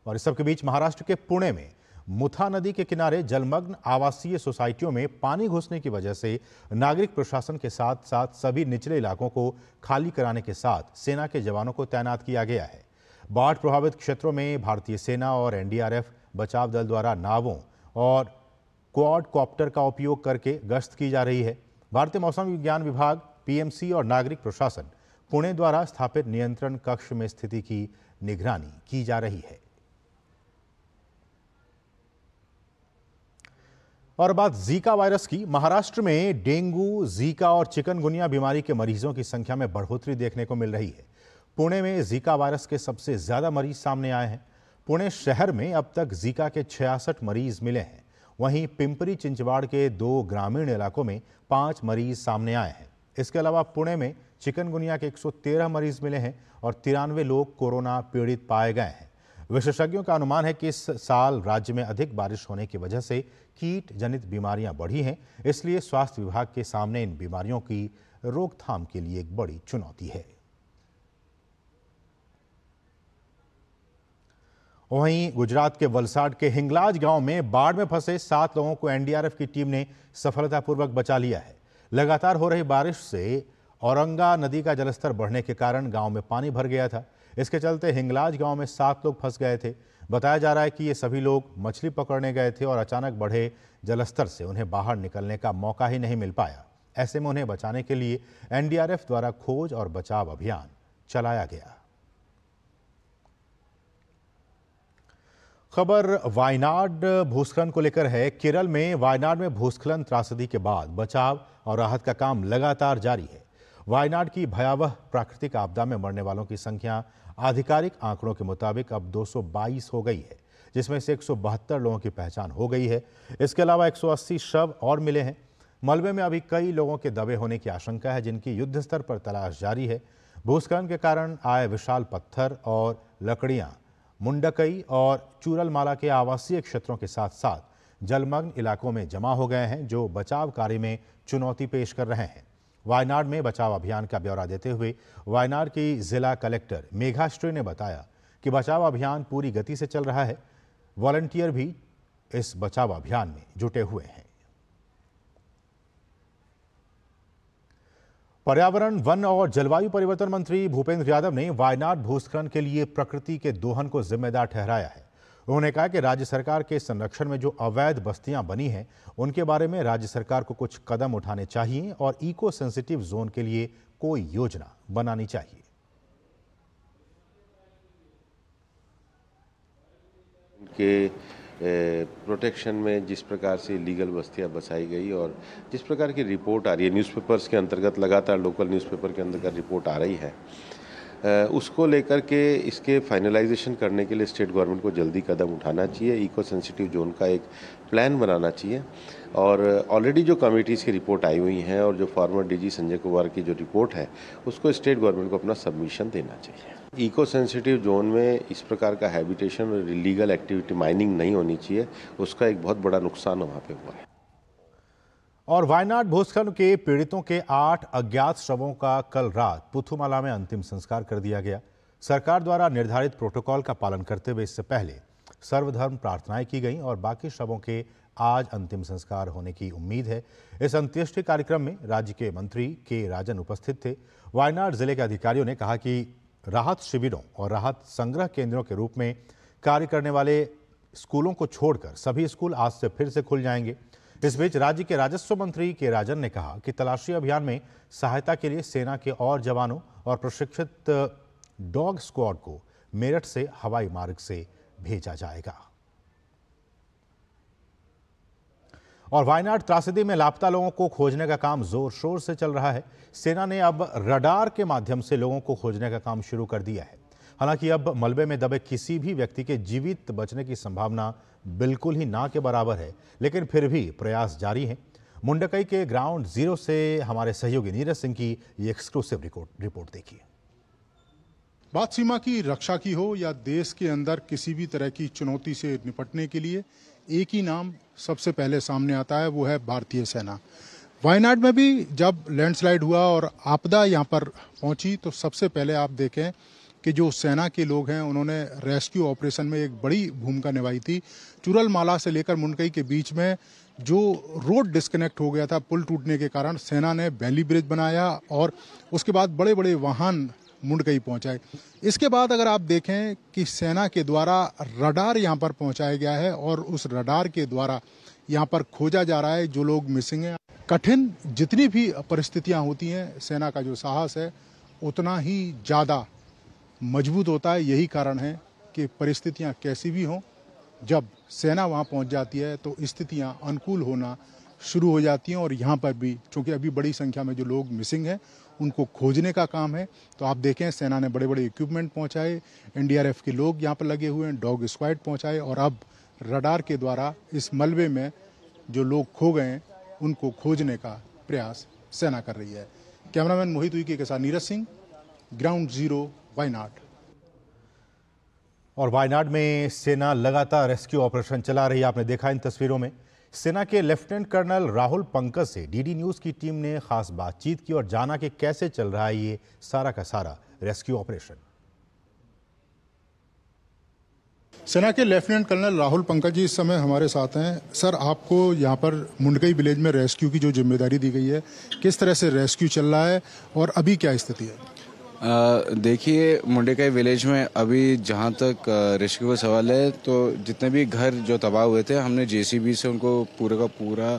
और इस सबके बीच महाराष्ट्र के पुणे में मुथा नदी के किनारे जलमग्न आवासीय सोसाइटियों में पानी घुसने की वजह से नागरिक प्रशासन के साथ साथ सभी निचले इलाकों को खाली कराने के साथ सेना के जवानों को तैनात किया गया है। बाढ़ प्रभावित क्षेत्रों में भारतीय सेना और एनडीआरएफ बचाव दल द्वारा नावों और क्वाड कॉप्टर का उपयोग करके गश्त की जा रही है। भारतीय मौसम विज्ञान विभाग, पीएमसी और नागरिक प्रशासन पुणे द्वारा स्थापित नियंत्रण कक्ष में स्थिति की निगरानी की जा रही है। और बात जीका वायरस की। महाराष्ट्र में डेंगू, जीका और चिकनगुनिया बीमारी के मरीजों की संख्या में बढ़ोतरी देखने को मिल रही है। पुणे में जीका वायरस के सबसे ज्यादा मरीज सामने आए हैं। पुणे शहर में अब तक जीका के 66 मरीज मिले हैं। वहीं पिंपरी चिंचवाड़ के 2 ग्रामीण इलाकों में 5 मरीज सामने आए हैं। इसके अलावा पुणे में चिकनगुनिया के 113 मरीज मिले हैं और 93 लोग कोरोना पीड़ित पाए गए हैं। विशेषज्ञों का अनुमान है कि इस साल राज्य में अधिक बारिश होने की वजह से कीट जनित बीमारियां बढ़ी हैं, इसलिए स्वास्थ्य विभाग के सामने इन बीमारियों की रोकथाम के लिए एक बड़ी चुनौती है। वहीं गुजरात के वलसाड के हिंगलाज गांव में बाढ़ में फंसे 7 लोगों को एनडीआरएफ की टीम ने सफलतापूर्वक बचा लिया है। लगातार हो रही बारिश से औरंगा नदी का जलस्तर बढ़ने के कारण गांव में पानी भर गया था। इसके चलते हिंगलाज गांव में 7 लोग फंस गए थे। बताया जा रहा है कि ये सभी लोग मछली पकड़ने गए थे और अचानक बढ़े जलस्तर से उन्हें बाहर निकलने का मौका ही नहीं मिल पाया। ऐसे में उन्हें बचाने के लिए एनडीआरएफ द्वारा खोज और बचाव अभियान चलाया गया। खबर वायनाड भूस्खलन को लेकर है। केरल में वायनाड में भूस्खलन त्रासदी के बाद बचाव और राहत का काम लगातार जारी है। वायनाड की भयावह प्राकृतिक आपदा में मरने वालों की संख्या आधिकारिक आंकड़ों के मुताबिक अब 222 हो गई है, जिसमें से 172 लोगों की पहचान हो गई है। इसके अलावा 180 शव और मिले हैं। मलबे में अभी कई लोगों के दबे होने की आशंका है, जिनकी युद्ध स्तर पर तलाश जारी है। भूस्खलन के कारण आए विशाल पत्थर और लकड़ियां मुंडकई और चूरलमाला के आवासीय क्षेत्रों के साथ साथ जलमग्न इलाकों में जमा हो गए हैं, जो बचाव कार्य में चुनौती पेश कर रहे हैं। वायनाड में बचाव अभियान का ब्यौरा देते हुए वायनाड की जिला कलेक्टर मेघाश्री ने बताया कि बचाव अभियान पूरी गति से चल रहा है। वॉलंटियर भी इस बचाव अभियान में जुटे हुए हैं। पर्यावरण, वन और जलवायु परिवर्तन मंत्री भूपेंद्र यादव ने वायनाड भूस्खलन के लिए प्रकृति के दोहन को जिम्मेदार ठहराया है। उन्होंने कहा कि राज्य सरकार के संरक्षण में जो अवैध बस्तियां बनी हैं, उनके बारे में राज्य सरकार को कुछ कदम उठाने चाहिए और इको सेंसिटिव जोन के लिए कोई योजना बनानी चाहिए। के प्रोटेक्शन में जिस प्रकार से लीगल बस्तियां बसाई गई और जिस प्रकार की रिपोर्ट आ रही है, न्यूज़पेपर्स के अंतर्गत लगातार लोकल न्यूज़पेपर के अंतर्गत रिपोर्ट आ रही है, उसको लेकर के इसके फाइनलाइजेशन करने के लिए स्टेट गवर्नमेंट को जल्दी कदम उठाना चाहिए। इको सेंसिटिव जोन का एक प्लान बनाना चाहिए और ऑलरेडी जो कमिटीज़ की रिपोर्ट आई हुई हैं और जो फॉर्मर डीजी संजय कुमार की जो रिपोर्ट है, उसको स्टेट गवर्नमेंट को अपना सबमिशन देना चाहिए। इको सेंसिटिव जोन में इस प्रकार का हैबिटेशन और इलीगल एक्टिविटी माइनिंग नहीं होनी चाहिए, उसका एक बहुत बड़ा नुकसान वहाँ पे हुआ है। और वायनाड भूस्खलन के पीड़ितों के 8 अज्ञात शवों का कल रात पुथुमाला में अंतिम संस्कार कर दिया गया। सरकार द्वारा निर्धारित प्रोटोकॉल का पालन करते हुए इससे पहले सर्वधर्म प्रार्थनाएं की गईं और बाकी शवों के आज अंतिम संस्कार होने की उम्मीद है। इस अंत्येष्टि कार्यक्रम में राज्य के मंत्री के राजन उपस्थित थे। वायनाड जिले के अधिकारियों ने कहा कि राहत शिविरों और राहत संग्रह केंद्रों के रूप में कार्य करने वाले स्कूलों को छोड़कर सभी स्कूल आज से फिर से खुल जाएंगे। इस बीच राज्य के राजस्व मंत्री के राजन ने कहा कि तलाशी अभियान में सहायता के लिए सेना के और जवानों और प्रशिक्षित डॉग स्क्वाड को मेरठ से हवाई मार्ग से भेजा जाएगा। और वायनाड त्रासदी में लापता लोगों को खोजने का काम जोर शोर से चल रहा है। सेना ने अब रडार के माध्यम से लोगों को खोजने का काम शुरू कर दिया है। हालांकि अब मलबे में दबे किसी भी व्यक्ति के जीवित बचने की संभावना बिल्कुल ही ना के बराबर है, लेकिन फिर भी प्रयास जारी हैं। मुंडकई के ग्राउंड जीरो से हमारे सहयोगी नीरज सिंह की ये एक्सक्लूसिव रिपोर्ट देखिए। बात सीमा की रक्षा की हो या देश के अंदर किसी भी तरह की चुनौती से निपटने के लिए एक ही नाम सबसे पहले सामने आता है, वो है भारतीय सेना। वायनाड में भी जब लैंडस्लाइड हुआ और आपदा यहाँ पर पहुंची तो सबसे पहले आप देखें कि जो सेना के लोग हैं उन्होंने रेस्क्यू ऑपरेशन में एक बड़ी भूमिका निभाई थी। चूरलमाला से लेकर मुंडकई के बीच में जो रोड डिस्कनेक्ट हो गया था पुल टूटने के कारण, सेना ने वैली ब्रिज बनाया और उसके बाद बड़े बड़े वाहन मुंडकई पहुंचाए। इसके बाद अगर आप देखें कि सेना के द्वारा रडार यहाँ पर पहुंचाया गया है और उस रडार के द्वारा यहाँ पर खोजा जा रहा है जो लोग मिसिंग हैं। कठिन जितनी भी परिस्थितियाँ होती हैं, सेना का जो साहस है उतना ही ज़्यादा मजबूत होता है। यही कारण है कि परिस्थितियां कैसी भी हों, जब सेना वहां पहुंच जाती है तो स्थितियां अनुकूल होना शुरू हो जाती हैं। और यहां पर भी चूंकि अभी बड़ी संख्या में जो लोग मिसिंग हैं उनको खोजने का काम है, तो आप देखें सेना ने बड़े बड़े इक्विपमेंट पहुंचाए, एनडीआरएफ के लोग यहां पर लगे हुए हैं, डॉग स्क्वाड पहुंचाए और अब रडार के द्वारा इस मलबे में जो लोग खो गए हैं उनको खोजने का प्रयास सेना कर रही है। कैमरामैन मोहित उइके के साथ नीरज सिंह, ग्राउंड जीरो, वायनाड। और वायनाड में सेना लगातार रेस्क्यू ऑपरेशन चला रही है। आपने देखा इन तस्वीरों में सेना के लेफ्टिनेंट कर्नल राहुल पंकज से डीडी न्यूज की टीम ने खास बातचीत की और जाना कि कैसे चल रहा है ये सारा का सारा रेस्क्यू ऑपरेशन। सेना के लेफ्टिनेंट कर्नल राहुल पंकज जी इस समय हमारे साथ हैं। सर, आपको यहाँ पर मुंडकई विलेज में रेस्क्यू की जो जिम्मेदारी दी गई है, किस तरह से रेस्क्यू चल रहा है और अभी क्या स्थिति है? देखिए, मुंडकई विलेज में अभी जहाँ तक रेस्क्यू का सवाल है तो जितने भी घर जो तबाह हुए थे हमने जेसीबी से उनको पूरा का पूरा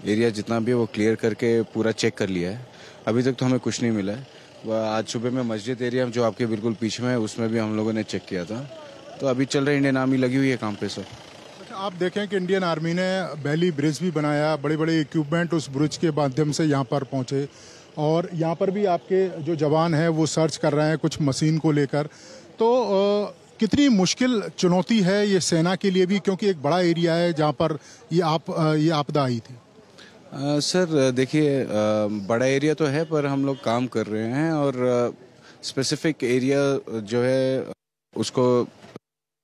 एरिया जितना भी है वो क्लियर करके पूरा चेक कर लिया है। अभी तक तो हमें कुछ नहीं मिला है। आज सुबह में मस्जिद एरिया जो आपके बिल्कुल पीछे में है उसमें भी हम लोगों ने चेक किया था। तो अभी चल रहा है, इंडियन आर्मी लगी हुई है काम पे सर। अच्छा, आप देखें कि इंडियन आर्मी ने वैली ब्रिज भी बनाया, बड़े बड़े इक्विपमेंट उस ब्रिज के माध्यम से यहाँ पर पहुँचे और यहाँ पर भी आपके जो जवान हैं वो सर्च कर रहे हैं कुछ मशीन को लेकर। तो कितनी मुश्किल चुनौती है ये सेना के लिए भी, क्योंकि एक बड़ा एरिया है जहाँ पर ये आपदा आई थी? सर देखिए, बड़ा एरिया तो है पर हम लोग काम कर रहे हैं और स्पेसिफिक एरिया जो है उसको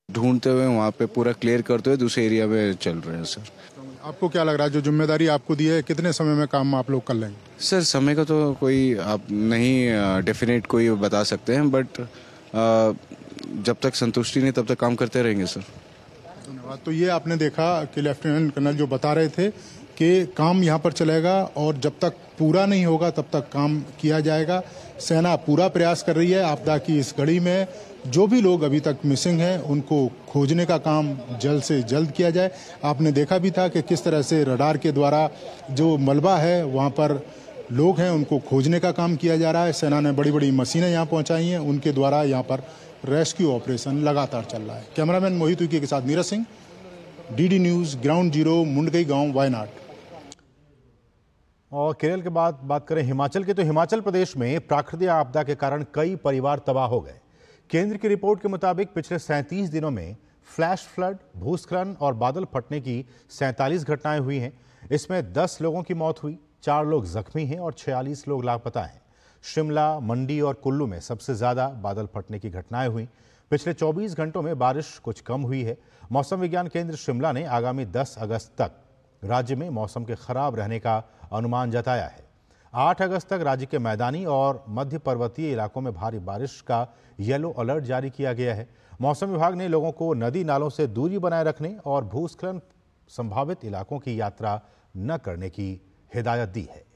ढूंढते हुए वहाँ पे पूरा क्लियर करते हुए दूसरे एरिया में चल रहे हैं सर। आपको क्या लग रहा है जो जिम्मेदारी आपको दी है कितने समय में काम आप लोग कर लेंगे? सर समय का तो कोई आप नहीं डेफिनेट कोई बता सकते हैं, बट जब तक संतुष्टि नहीं तब तक काम करते रहेंगे सर। धन्यवाद। तो ये आपने देखा कि लेफ्टिनेंट कर्नल जो बता रहे थे कि काम यहाँ पर चलेगा और जब तक पूरा नहीं होगा तब तक काम किया जाएगा। सेना पूरा प्रयास कर रही है आपदा की इस घड़ी में। जो भी लोग अभी तक मिसिंग हैं उनको खोजने का काम जल्द से जल्द किया जाए। आपने देखा भी था कि किस तरह से रडार के द्वारा जो मलबा है वहाँ पर लोग हैं उनको खोजने का काम किया जा रहा है। सेना ने बड़ी बड़ी मशीनें यहाँ पहुँचाई हैं, उनके द्वारा यहाँ पर रेस्क्यू ऑपरेशन लगातार चल रहा है। कैमरामैन मोहित उइके के साथ Neeraj Singh, DD news, ground zero, Mundakkai गांव, वायनाड। और केरल के बाद बात करें हिमाचल की, तो हिमाचल प्रदेश में प्राकृतिक आपदा के कारण कई परिवार तबाह हो गए। केंद्र की रिपोर्ट के मुताबिक पिछले 37 दिनों में फ्लैश फ्लड, भूस्खलन और बादल फटने की 47 घटनाएं हुई हैं। इसमें 10 लोगों की मौत हुई, 4 लोग जख्मी हैं और 46 लोग लापता हैं। शिमला, मंडी और कुल्लू में सबसे ज्यादा बादल फटने की घटनाएं हुई। पिछले 24 घंटों में बारिश कुछ कम हुई है। मौसम विज्ञान केंद्र शिमला ने आगामी 10 अगस्त तक राज्य में मौसम के खराब रहने का अनुमान जताया है। 8 अगस्त तक राज्य के मैदानी और मध्य पर्वतीय इलाकों में भारी बारिश का येलो अलर्ट जारी किया गया है। मौसम विभाग ने लोगों को नदी नालों से दूरी बनाए रखने और भूस्खलन संभावित इलाकों की यात्रा न करने की हिदायत दी है।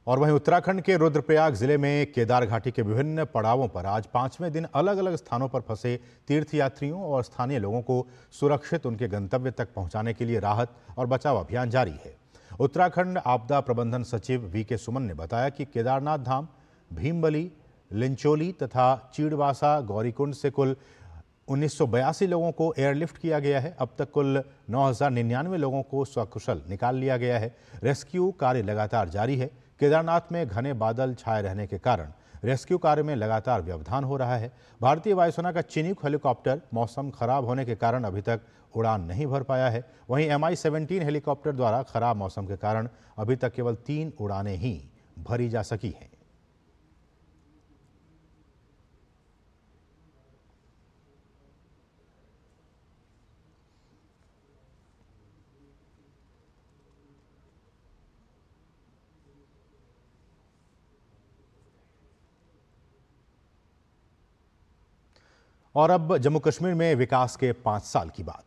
और वहीं उत्तराखंड के रुद्रप्रयाग जिले में केदार घाटी के विभिन्न पड़ावों पर आज 5वें दिन अलग अलग स्थानों पर फंसे तीर्थयात्रियों और स्थानीय लोगों को सुरक्षित उनके गंतव्य तक पहुंचाने के लिए राहत और बचाव अभियान जारी है। उत्तराखंड आपदा प्रबंधन सचिव वी के सुमन ने बताया कि केदारनाथ धाम, भीमबली, लिंचोली तथा चीड़वासा गौरीकुंड से कुल 1982 लोगों को एयरलिफ्ट किया गया है। अब तक कुल 9099 लोगों को सकुशल निकाल लिया गया है। रेस्क्यू कार्य लगातार जारी है। केदारनाथ में घने बादल छाए रहने के कारण रेस्क्यू कार्य में लगातार व्यवधान हो रहा है। भारतीय वायुसेना का चिनूक हेलीकॉप्टर मौसम खराब होने के कारण अभी तक उड़ान नहीं भर पाया है। वहीं Mi-17 हेलीकॉप्टर द्वारा खराब मौसम के कारण अभी तक केवल 3 उड़ानें ही भरी जा सकी हैं। और अब जम्मू कश्मीर में विकास के 5 साल की बात।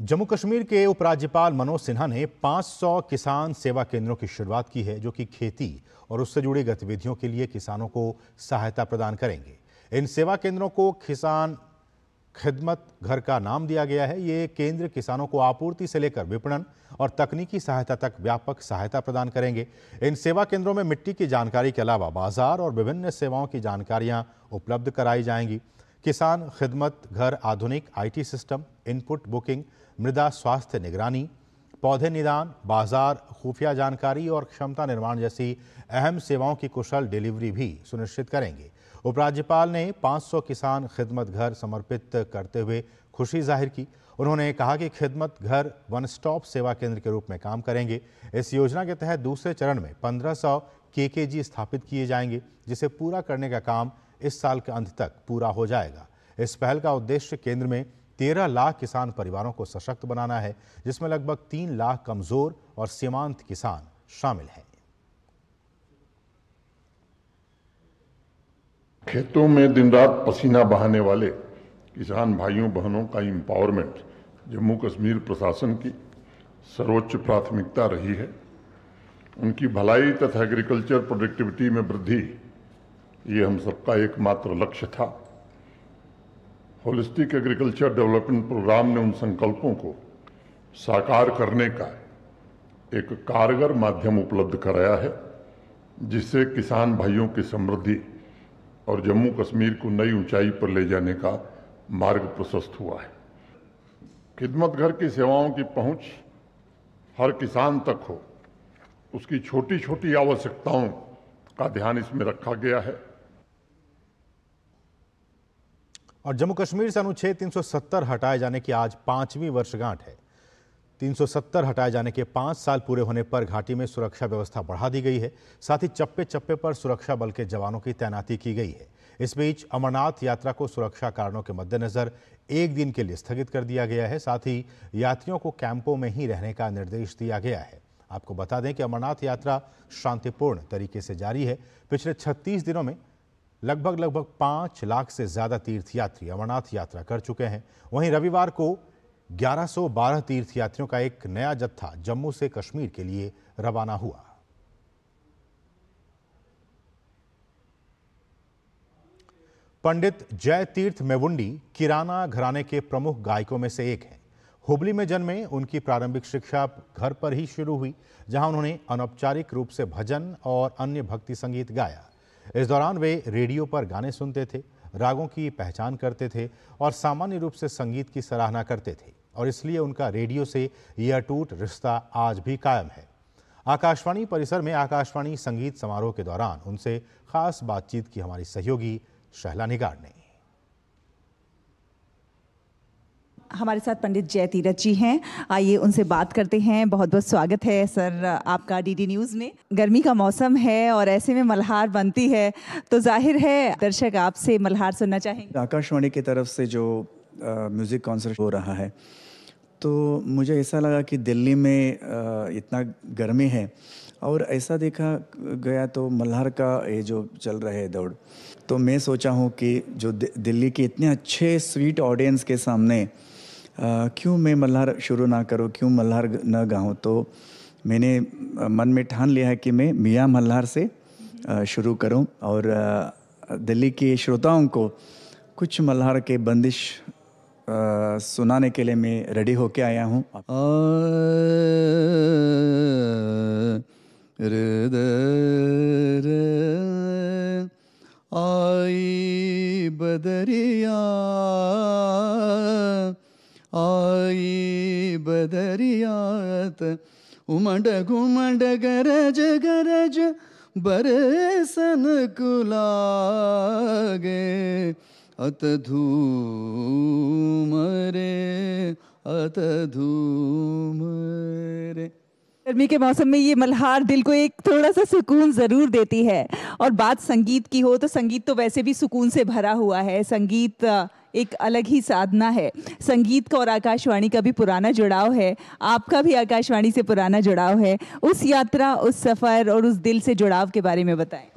जम्मू कश्मीर के उपराज्यपाल मनोज सिन्हा ने 500 किसान सेवा केंद्रों की शुरुआत की है, जो कि खेती और उससे जुड़ी गतिविधियों के लिए किसानों को सहायता प्रदान करेंगे। इन सेवा केंद्रों को किसान खिदमत घर का नाम दिया गया है। ये केंद्र किसानों को आपूर्ति से लेकर विपणन और तकनीकी सहायता तक व्यापक सहायता प्रदान करेंगे। इन सेवा केंद्रों में मिट्टी की जानकारी के अलावा बाजार और विभिन्न सेवाओं की जानकारियां उपलब्ध कराई जाएंगी। किसान खिदमत घर आधुनिक IT सिस्टम, इनपुट बुकिंग, मृदा स्वास्थ्य निगरानी, पौधे निदान, बाजार, खुफिया जानकारी और क्षमता निर्माण जैसी अहम सेवाओं की कुशल डिलीवरी भी सुनिश्चित करेंगे। उपराज्यपाल ने 500 किसान खिदमत घर समर्पित करते हुए खुशी जाहिर की। उन्होंने कहा कि खिदमत घर वन स्टॉप सेवा केंद्र के रूप में काम करेंगे। इस योजना के तहत दूसरे चरण में 1500 KKG स्थापित किए जाएंगे, जिसे पूरा करने का काम इस साल के अंत तक पूरा हो जाएगा। इस पहल का उद्देश्य केंद्र में 13 लाख किसान परिवारों को सशक्त बनाना है, जिसमें लगभग 3 लाख कमजोर और सीमांत किसान शामिल हैं। खेतों में दिन रात पसीना बहाने वाले किसान भाइयों बहनों का एम्पावरमेंट जम्मू कश्मीर प्रशासन की सर्वोच्च प्राथमिकता रही है। उनकी भलाई तथा एग्रीकल्चर प्रोडक्टिविटी में वृद्धि, ये हम सबका एकमात्र लक्ष्य था। होलिस्टिक एग्रीकल्चर डेवलपमेंट प्रोग्राम ने उन संकल्पों को साकार करने का एक कारगर माध्यम उपलब्ध कराया है, जिससे किसान भाइयों की समृद्धि और जम्मू कश्मीर को नई ऊंचाई पर ले जाने का मार्ग प्रशस्त हुआ है। खिदमत घर की सेवाओं की पहुंच हर किसान तक हो, उसकी छोटी छोटी आवश्यकताओं का ध्यान इसमें रखा गया है। और जम्मू कश्मीर से अनुच्छेद 370 हटाए जाने की आज 5वीं वर्षगांठ है। 370 हटाए जाने के 5 साल पूरे होने पर घाटी में सुरक्षा व्यवस्था बढ़ा दी गई है। साथ ही चप्पे चप्पे पर सुरक्षा बल के जवानों की तैनाती की गई है। इस बीच अमरनाथ यात्रा को सुरक्षा कारणों के मद्देनजर एक दिन के लिए स्थगित कर दिया गया है। साथ ही यात्रियों को कैंपों में ही रहने का निर्देश दिया गया है। आपको बता दें कि अमरनाथ यात्रा शांतिपूर्ण तरीके से जारी है। पिछले 36 दिनों में लगभग 5 लाख से ज्यादा तीर्थयात्री अमरनाथ यात्रा कर चुके हैं। वहीं रविवार को 1112 तीर्थयात्रियों का एक नया जत्था जम्मू से कश्मीर के लिए रवाना हुआ। पंडित जय तीर्थ मेवुंडी किराना घराने के प्रमुख गायकों में से एक हैं। हुबली में जन्मे उनकी प्रारंभिक शिक्षा घर पर ही शुरू हुई, जहां उन्होंने अनौपचारिक रूप से भजन और अन्य भक्ति संगीत गाया। इस दौरान वे रेडियो पर गाने सुनते थे, रागों की पहचान करते थे और सामान्य रूप से संगीत की सराहना करते थे, और इसलिए उनका रेडियो से यह अटूट रिश्ता आज भी कायम है। आकाशवाणी परिसर में आकाशवाणी संगीत समारोह के दौरान उनसे खास बातचीत की हमारी सहयोगी शहला निगार ने। हमारे साथ पंडित जय तीरथ जी हैं, आइए उनसे बात करते हैं। बहुत बहुत स्वागत है सर आपका डीडी न्यूज़ में। गर्मी का मौसम है और ऐसे में मल्हार बनती है, तो जाहिर है दर्शक आपसे मल्हार सुनना चाहेंगे। आकाशवाणी की तरफ से जो म्यूज़िक कॉन्सर्ट हो रहा है, तो मुझे ऐसा लगा कि दिल्ली में इतना गर्मी है और ऐसा देखा गया तो मल्हार का ये जो चल रहा है दौड़, तो मैं सोचा हूँ कि जो दिल्ली के इतने अच्छे स्वीट ऑडियंस के सामने क्यों मैं मल्हार शुरू ना करूँ, क्यों मल्हार न गाऊँ। तो मैंने मन में ठान लिया है कि मैं मियाँ मल्हार से शुरू करूँ और दिल्ली के श्रोताओं को कुछ मल्हार के बंदिश सुनाने के लिए मैं रेडी होके आया हूँ। आई बदरिया आई बदरियात उमड़ घुमड़ गरज गरज बरसन कुलागे अत धूम रे अत धूम रे। गर्मी के मौसम में ये मल्हार दिल को एक थोड़ा सा सुकून ज़रूर देती है। और बात संगीत की हो तो संगीत तो वैसे भी सुकून से भरा हुआ है। संगीत एक अलग ही साधना है। संगीत का और आकाशवाणी का भी पुराना जुड़ाव है, आपका भी आकाशवाणी से पुराना जुड़ाव है। उस यात्रा, उस सफ़र और उस दिल से जुड़ाव के बारे में बताएं।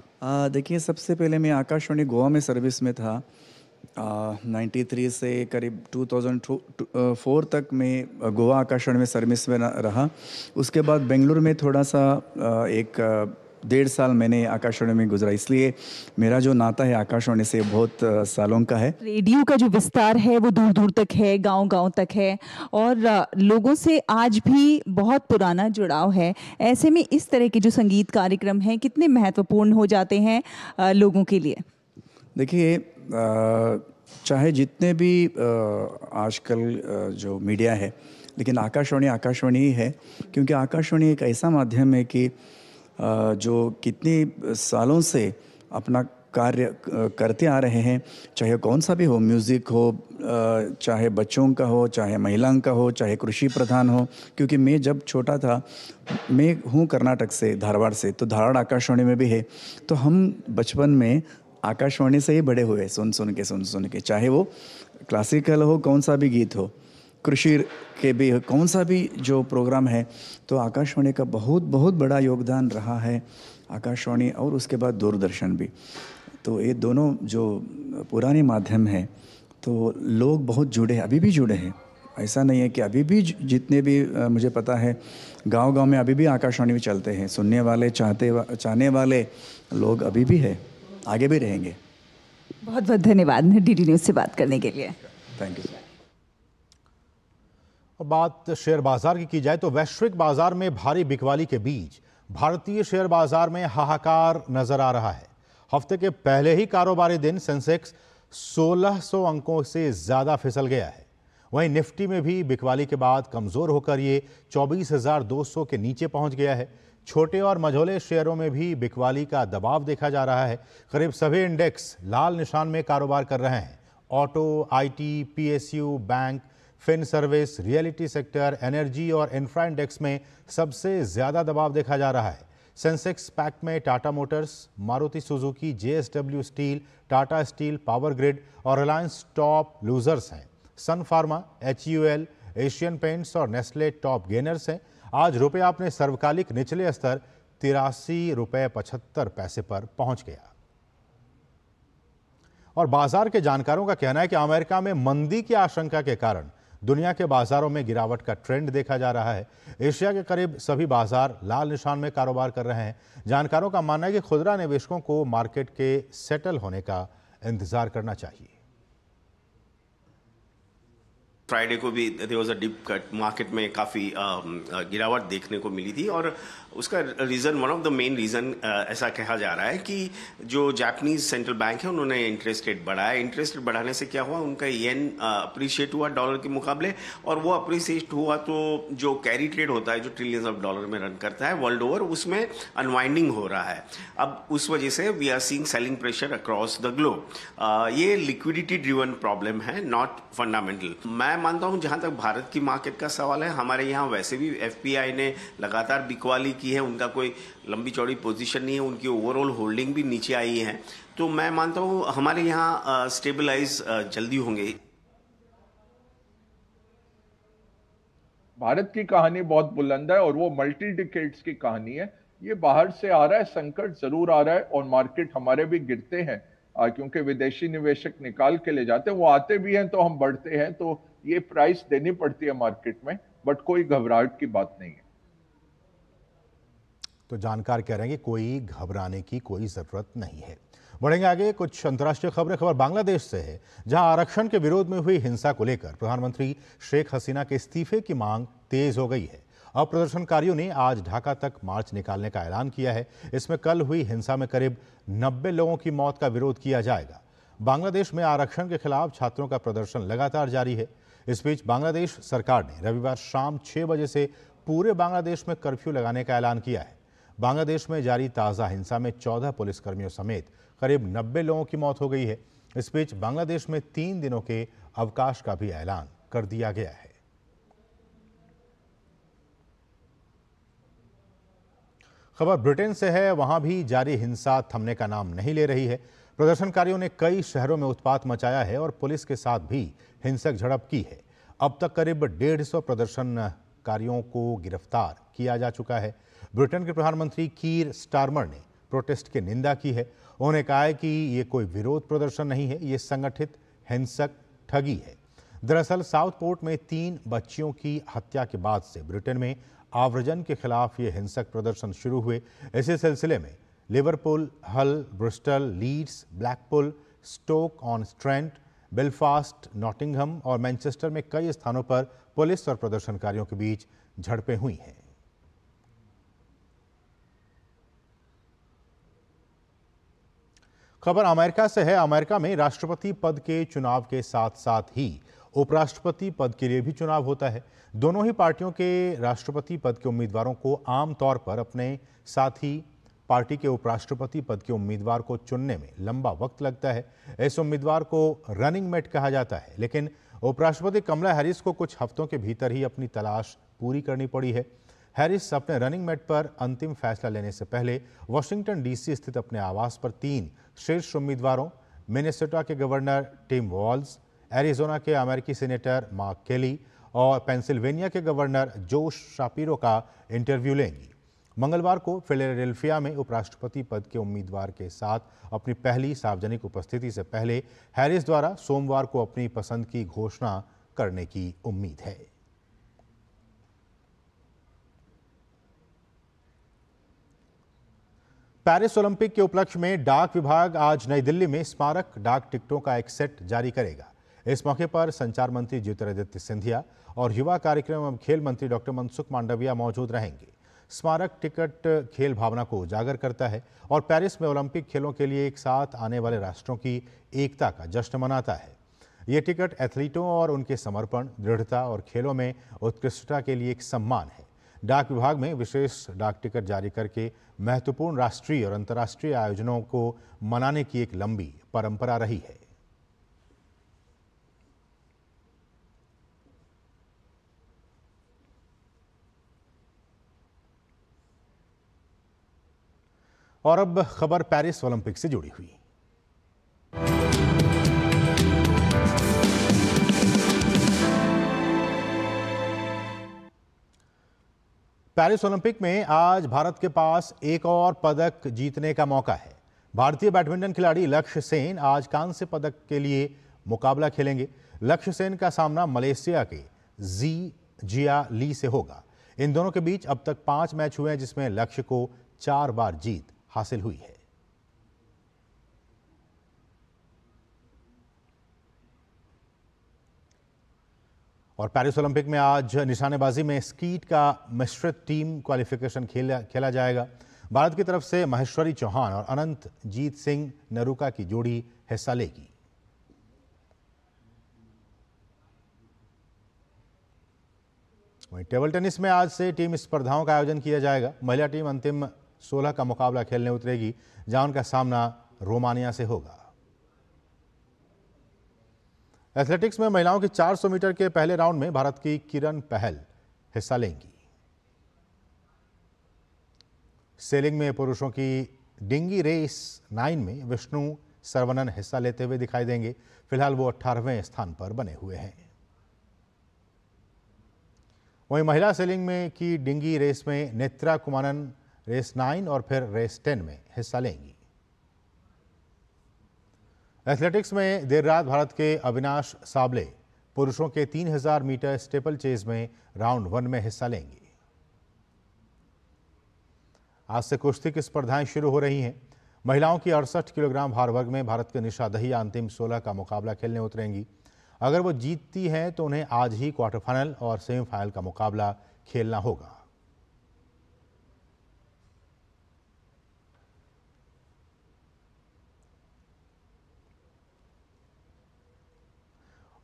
देखिए, सबसे पहले मैं आकाशवाणी गोवा में सर्विस में था। 93 से करीब 2004 तक मैं गोवा आकाशवाणी में सर्विस में रहा। उसके बाद बेंगलुरु में थोड़ा सा 1.5 साल मैंने आकाशवाणी में गुजरा, इसलिए मेरा जो नाता है आकाशवाणी से बहुत सालों का है। रेडियो का जो विस्तार है वो दूर दूर तक है, गांव-गांव तक है और लोगों से आज भी बहुत पुराना जुड़ाव है। ऐसे में इस तरह के जो संगीत कार्यक्रम हैं कितने महत्वपूर्ण हो जाते हैं लोगों के लिए। देखिए, चाहे जितने भी आजकल जो मीडिया है, लेकिन आकाशवाणी ही है, क्योंकि आकाशवाणी एक ऐसा माध्यम है कि जो कितने सालों से अपना कार्य करते आ रहे हैं, चाहे कौन सा भी हो, म्यूज़िक हो, चाहे बच्चों का हो, चाहे महिलाओं का हो, चाहे कृषि प्रधान हो। क्योंकि मैं जब छोटा था, मैं हूँ कर्नाटक से, धारवाड़ से, तो धारवाड़ आकाशवाणी में भी है। तो हम बचपन में आकाशवाणी से ही बड़े हुए, सुन सुन के, चाहे वो क्लासिकल हो, कौन सा भी गीत हो, कृषि के भी कौन सा भी जो प्रोग्राम है, तो आकाशवाणी का बहुत बहुत बड़ा योगदान रहा है। आकाशवाणी और उसके बाद दूरदर्शन भी, तो ये दोनों जो पुराने माध्यम हैं, तो लोग बहुत जुड़े हैं, अभी भी जुड़े हैं। ऐसा नहीं है कि अभी भी जितने भी मुझे पता है गांव-गांव में अभी भी आकाशवाणी में चलते हैं। सुनने वाले, चाहने वाले लोग अभी भी है, आगे भी रहेंगे। बहुत बहुत धन्यवाद डीडी न्यूज़ से बात करने के लिए। Thank you sir. और बात शेयर बाजार की जाए तो वैश्विक बाजार में भारी बिकवाली के बीच भारतीय शेयर बाजार में हाहाकार नजर आ रहा है। हफ्ते के पहले ही कारोबारी दिन सेंसेक्स 1600 अंकों से ज्यादा फिसल गया है। वहीं निफ्टी में भी बिकवाली के बाद कमजोर होकर ये 24,200 के नीचे पहुंच गया है। छोटे और मझोले शेयरों में भी बिकवाली का दबाव देखा जा रहा है। करीब सभी इंडेक्स लाल निशान में कारोबार कर रहे हैं। Auto, IT, PSU, bank, fin service, realty sector, energy और इंफ्रा इंडेक्स में सबसे ज्यादा दबाव देखा जा रहा है। सेंसेक्स पैक में Tata Motors, Maruti Suzuki, JSW steel, Tata steel, power grid और रिलायंस टॉप लूजर्स हैं। सन फार्मा, एचयूएल, एशियन पेंट्स और नेस्ले टॉप गेनर्स हैं। आज रुपया अपने सर्वकालिक निचले स्तर 83 रुपये 75 पैसे पर पहुंच गया। और बाजार के जानकारों का कहना है कि अमेरिका में मंदी की आशंका के कारण दुनिया के बाजारों में गिरावट का ट्रेंड देखा जा रहा है। एशिया के करीब सभी बाजार लाल निशान में कारोबार कर रहे हैं। जानकारों का मानना है कि खुदरा निवेशकों को मार्केट के सेटल होने का इंतजार करना चाहिए। फ्राइडे को भी there was a dip cut, market में काफ़ी गिरावट देखने को मिली थी और उसका reason, one of the main reason ऐसा कहा जा रहा है कि जो जापानीज सेंट्रल बैंक है उन्होंने इंटरेस्ट रेट बढ़ाया। इंटरेस्ट रेट बढ़ाने से क्या हुआ, उनका येन अप्रिशिएट हुआ डॉलर के मुकाबले, और वो अप्रिशिएट हुआ तो जो कैरी ट्रेड होता है जो ट्रिलियंस ऑफ डॉलर में रन करता है वर्ल्ड ओवर, उसमें अनवाइंडिंग हो रहा है। अब उस वजह से we are seeing selling pressure across the globe. ये लिक्विडिटी ड्रिवन प्रॉब्लम है, नॉट फंडामेंटल। मैं मानता हूं जहां तक भारत की मार्केट का सवाल है, हमारे यहां वैसे भी एफपीआई ने लगातार बिकवाली की है, उनका कोई लंबी चौड़ी पोजीशन नहीं है, उनकी ओवरऑल होल्डिंग भी नीचे आई है। तो मैं मानता हूं हमारे यहां स्टेबलाइज जल्दी होंगे। भारत की कहानी बहुत बुलंद है और वो मल्टी डिकेड्स की कहानी है। ये बाहर से आ रहा है, संकट जरूर आ रहा है और मार्केट हमारे भी गिरते हैं क्योंकि विदेशी निवेशक निकाल के ले जाते हैं। वो आते भी हैं तो हम बढ़ते हैं, तो ये प्राइस देनी पड़ती है मार्केट में, बट कोई घबराहट की बात नहीं है। तो जानकार कह रहे हैं कि कोई घबराने की कोई जरूरत नहीं है। बढ़ेंगे आगे, कुछ अंतर्राष्ट्रीय खबरें। खबर बांग्लादेश से है, जहां आरक्षण के विरोध में हुई हिंसा को लेकर प्रधानमंत्री शेख हसीना के इस्तीफे की मांग तेज हो गई है। अब प्रदर्शनकारियों ने आज ढाका तक मार्च निकालने का ऐलान किया है। इसमें कल हुई हिंसा में करीब 90 लोगों की मौत का विरोध किया जाएगा। बांग्लादेश में आरक्षण के खिलाफ छात्रों का प्रदर्शन लगातार जारी है। इस बीच बांग्लादेश सरकार ने रविवार शाम 6 बजे से पूरे बांग्लादेश में कर्फ्यू लगाने का ऐलान किया है। बांग्लादेश में जारी ताज़ा हिंसा में 14 पुलिसकर्मियों समेत करीब 90 लोगों की मौत हो गई है। इस बीच बांग्लादेश में 3 दिनों के अवकाश का भी ऐलान कर दिया गया है। खबर ब्रिटेन से है, वहां भी जारी हिंसा थमने का नाम नहीं ले रही है। प्रदर्शनकारियों ने कई शहरों में उत्पात मचाया है और पुलिस के साथ भी हिंसक झड़प की है। अब तक करीब 150 प्रदर्शनकारियों को गिरफ्तार किया जा चुका है। ब्रिटेन के प्रधानमंत्री कीर स्टारमर ने प्रोटेस्ट की निंदा की है। उन्होंने कहा है कि ये कोई विरोध प्रदर्शन नहीं है, ये संगठित हिंसक ठगी है। दरअसल साउथपोर्ट में 3 बच्चियों की हत्या के बाद से ब्रिटेन में आव्रजन के खिलाफ ये हिंसक प्रदर्शन शुरू हुए। इसी सिलसिले में Liverpool, Hull, Bristol, Leeds, Blackpool, Stoke on Trent, Belfast, Nottingham और मैनचेस्टर में कई स्थानों पर पुलिस और प्रदर्शनकारियों के बीच झड़पें हुई हैं। खबर अमेरिका से है। अमेरिका में राष्ट्रपति पद के चुनाव के साथ साथ ही उपराष्ट्रपति पद के लिए भी चुनाव होता है। दोनों ही पार्टियों के राष्ट्रपति पद के उम्मीदवारों को आमतौर पर अपने साथ ही पार्टी के उपराष्ट्रपति पद के उम्मीदवार को चुनने में लंबा वक्त लगता है। इस उम्मीदवार को रनिंग मेट कहा जाता है, लेकिन उपराष्ट्रपति कमला हैरिस को कुछ हफ्तों के भीतर ही अपनी तलाश पूरी करनी पड़ी है। हैरिस अपने रनिंग मेट पर अंतिम फैसला लेने से पहले वाशिंगटन डीसी स्थित अपने आवास पर 3 शीर्ष उम्मीदवारों मिनेसोटा के गवर्नर टिम वॉल्स, एरिजोना के अमेरिकी सीनेटर मार्क केली और पेंसिल्वेनिया के गवर्नर जोश शापिरो का इंटरव्यू लेंगी। मंगलवार को फिलाडेल्फिया में उपराष्ट्रपति पद के उम्मीदवार के साथ अपनी पहली सार्वजनिक उपस्थिति से पहले हैरिस द्वारा सोमवार को अपनी पसंद की घोषणा करने की उम्मीद है। पेरिस ओलंपिक के उपलक्ष्य में डाक विभाग आज नई दिल्ली में स्मारक डाक टिकटों का एक सेट जारी करेगा। इस मौके पर संचार मंत्री ज्योतिरादित्य सिंधिया और युवा कार्यक्रम एवं खेल मंत्री डॉक्टर मनसुख मांडविया मौजूद रहेंगे। स्मारक टिकट खेल भावना को उजागर करता है और पेरिस में ओलंपिक खेलों के लिए एक साथ आने वाले राष्ट्रों की एकता का जश्न मनाता है। ये टिकट एथलीटों और उनके समर्पण, दृढ़ता और खेलों में उत्कृष्टता के लिए एक सम्मान है। डाक विभाग में विशेष डाक टिकट जारी करके महत्वपूर्ण राष्ट्रीय और अंतर्राष्ट्रीय आयोजनों को मनाने की एक लंबी परंपरा रही है। और अब खबर पेरिस ओलंपिक से जुड़ी हुई। पेरिस ओलंपिक में आज भारत के पास एक और पदक जीतने का मौका है। भारतीय बैडमिंटन खिलाड़ी लक्ष्य सेन आज कांस्य पदक के लिए मुकाबला खेलेंगे। लक्ष्य सेन का सामना मलेशिया के जिया ली से होगा। इन दोनों के बीच अब तक 5 मैच हुए हैं, जिसमें लक्ष्य को 4 बार जीत हासिल हुई है। और पेरिस ओलंपिक में आज निशानेबाजी में स्कीट का मिश्रित टीम क्वालिफिकेशन खेला जाएगा। भारत की तरफ से महेश्वरी चौहान और अनंतजीत सिंह नरूका की जोड़ी हिस्सा लेगी। वहीं टेबल टेनिस में आज से टीम स्पर्धाओं का आयोजन किया जाएगा। महिला टीम अंतिम 16 का मुकाबला खेलने उतरेगी, जहां उनका सामना रोमानिया से होगा। एथलेटिक्स में महिलाओं की 400 मीटर के पहले राउंड में भारत की किरण पहल हिस्सा लेंगी। सेलिंग में पुरुषों की डिंगी रेस 9 में विष्णु सरवनन हिस्सा लेते हुए दिखाई देंगे। फिलहाल वो 18वें स्थान पर बने हुए हैं। वहीं महिला सेलिंग में की डिंगी रेस में नेत्रा कुमारन रेस 9 और फिर रेस 10 में हिस्सा लेंगी। एथलेटिक्स में देर रात भारत के अविनाश साबले पुरुषों के 3000 मीटर स्टेपल चेज में राउंड 1 में हिस्सा लेंगे। आज से कुश्ती की स्पर्धाएं शुरू हो रही हैं। महिलाओं की 68 किलोग्राम भार वर्ग में भारत के निशा दहिया अंतिम 16 का मुकाबला खेलने उतरेंगी। अगर वो जीतती हैं तो उन्हें आज ही क्वार्टर फाइनल और सेमीफाइनल का मुकाबला खेलना होगा।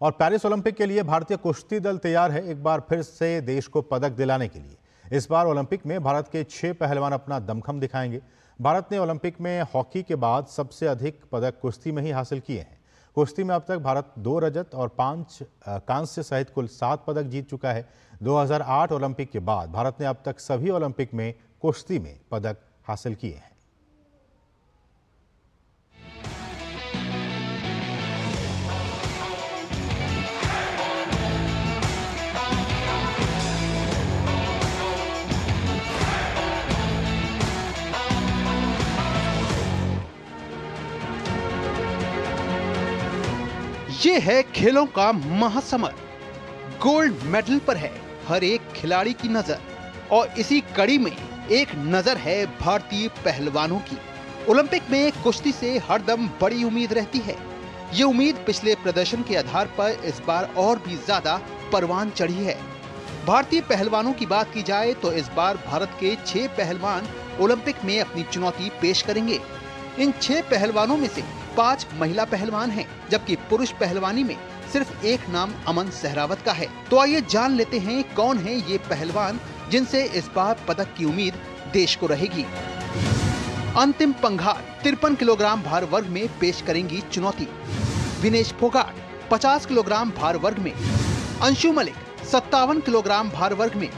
और पेरिस ओलंपिक के लिए भारतीय कुश्ती दल तैयार है, एक बार फिर से देश को पदक दिलाने के लिए। इस बार ओलंपिक में भारत के 6 पहलवान अपना दमखम दिखाएंगे। भारत ने ओलंपिक में हॉकी के बाद सबसे अधिक पदक कुश्ती में ही हासिल किए हैं। कुश्ती में अब तक भारत 2 रजत और 5 कांस्य सहित कुल 7 पदक जीत चुका है। 2008 ओलंपिक के बाद भारत ने अब तक सभी ओलंपिक में कुश्ती में पदक हासिल किए हैं। ये है खेलों का महासमर। गोल्ड मेडल पर है हर एक खिलाड़ी की नजर और इसी कड़ी में एक नजर है भारतीय पहलवानों की। ओलंपिक में कुश्ती से हरदम बड़ी उम्मीद रहती है। ये उम्मीद पिछले प्रदर्शन के आधार पर इस बार और भी ज्यादा परवान चढ़ी है। भारतीय पहलवानों की बात की जाए तो इस बार भारत के 6 पहलवान ओलंपिक में अपनी चुनौती पेश करेंगे। इन 6 पहलवानों में से 5 महिला पहलवान हैं, जबकि पुरुष पहलवानी में सिर्फ एक नाम अमन सहरावत का है। तो आइए जान लेते हैं कौन है ये पहलवान जिनसे इस बार पदक की उम्मीद देश को रहेगी। अंतिम पंघाल 53 किलोग्राम भार वर्ग में पेश करेंगी चुनौती। विनेश फोगाट 50 किलोग्राम भार वर्ग में, अंशु मलिक 57 किलोग्राम भार वर्ग में,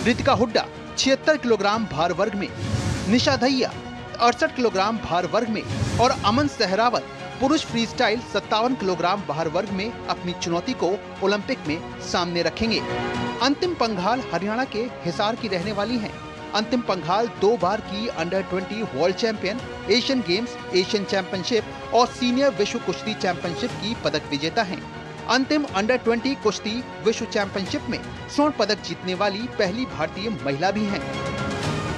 रितिका हुड्डा 76 किलोग्राम भार वर्ग में, निशा दहिया 68 किलोग्राम भार वर्ग में और अमन सहरावत पुरुष फ्री स्टाइल 57 किलोग्राम भार वर्ग में अपनी चुनौती को ओलंपिक में सामने रखेंगे। अंतिम पंघाल हरियाणा के हिसार की रहने वाली हैं। अंतिम पंघाल 2 बार की under 20 world champion, Asian games, Asian championship और सीनियर विश्व कुश्ती चैंपियनशिप की पदक विजेता हैं। अंतिम अंडर 20 कुश्ती विश्व चैंपियनशिप में स्वर्ण पदक जीतने वाली पहली भारतीय महिला भी हैं।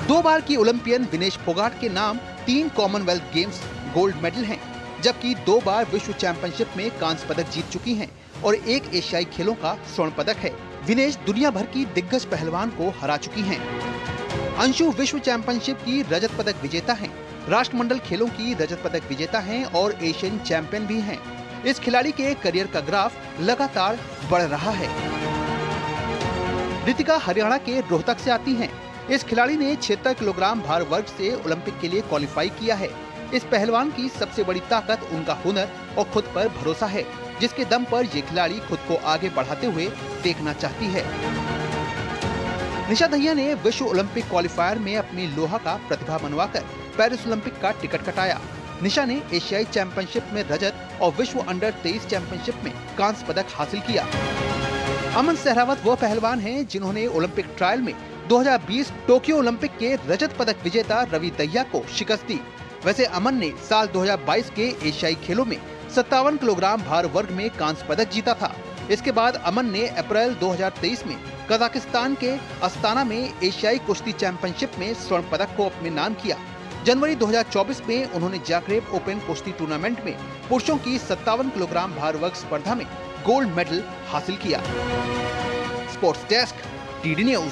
2 बार की ओलंपियन विनेश फोगाट के नाम 3 कॉमनवेल्थ गेम्स गोल्ड मेडल हैं। जबकि 2 बार विश्व चैंपियनशिप में कांस्य पदक जीत चुकी हैं और 1 एशियाई खेलों का स्वर्ण पदक है। विनेश दुनिया भर की दिग्गज पहलवान को हरा चुकी हैं। अंशु विश्व चैंपियनशिप की रजत पदक विजेता हैं, राष्ट्रमंडल खेलों की रजत पदक विजेता हैं और एशियन चैंपियन भी हैं। इस खिलाड़ी के करियर का ग्राफ लगातार बढ़ रहा है। रितिका हरियाणा के रोहतक से आती हैं। इस खिलाड़ी ने 76 किलोग्राम भार वर्ग से ओलंपिक के लिए क्वालिफाई किया है। इस पहलवान की सबसे बड़ी ताकत उनका हुनर और खुद पर भरोसा है, जिसके दम पर ये खिलाड़ी खुद को आगे बढ़ाते हुए देखना चाहती है। निशा दहिया ने विश्व ओलंपिक क्वालिफायर में अपनी लोहा का प्रतिभा मनवाकर पेरिस ओलंपिक का टिकट कटाया। निशा ने एशियाई चैंपियनशिप में रजत और विश्व अंडर 23 चैंपियनशिप में कांस्य पदक हासिल किया। अमन सहरावत वो पहलवान हैं जिन्होंने ओलंपिक ट्रायल में 2020 टोक्यो ओलंपिक के रजत पदक विजेता रवि दहिया को शिकस्त दी। वैसे अमन ने साल 2022 के एशियाई खेलों में 57 किलोग्राम भार वर्ग में कांस्य पदक जीता था। इसके बाद अमन ने अप्रैल 2023 में कजाकिस्तान के अस्ताना में एशियाई कुश्ती चैंपियनशिप में स्वर्ण पदक को अपने नाम किया। जनवरी 2024 में उन्होंने जाग्रेब ओपन कुश्ती टूर्नामेंट में पुरुषों की 57 किलोग्राम भार वर्ग स्पर्धा में गोल्ड मेडल हासिल किया। Sports desk, TD news.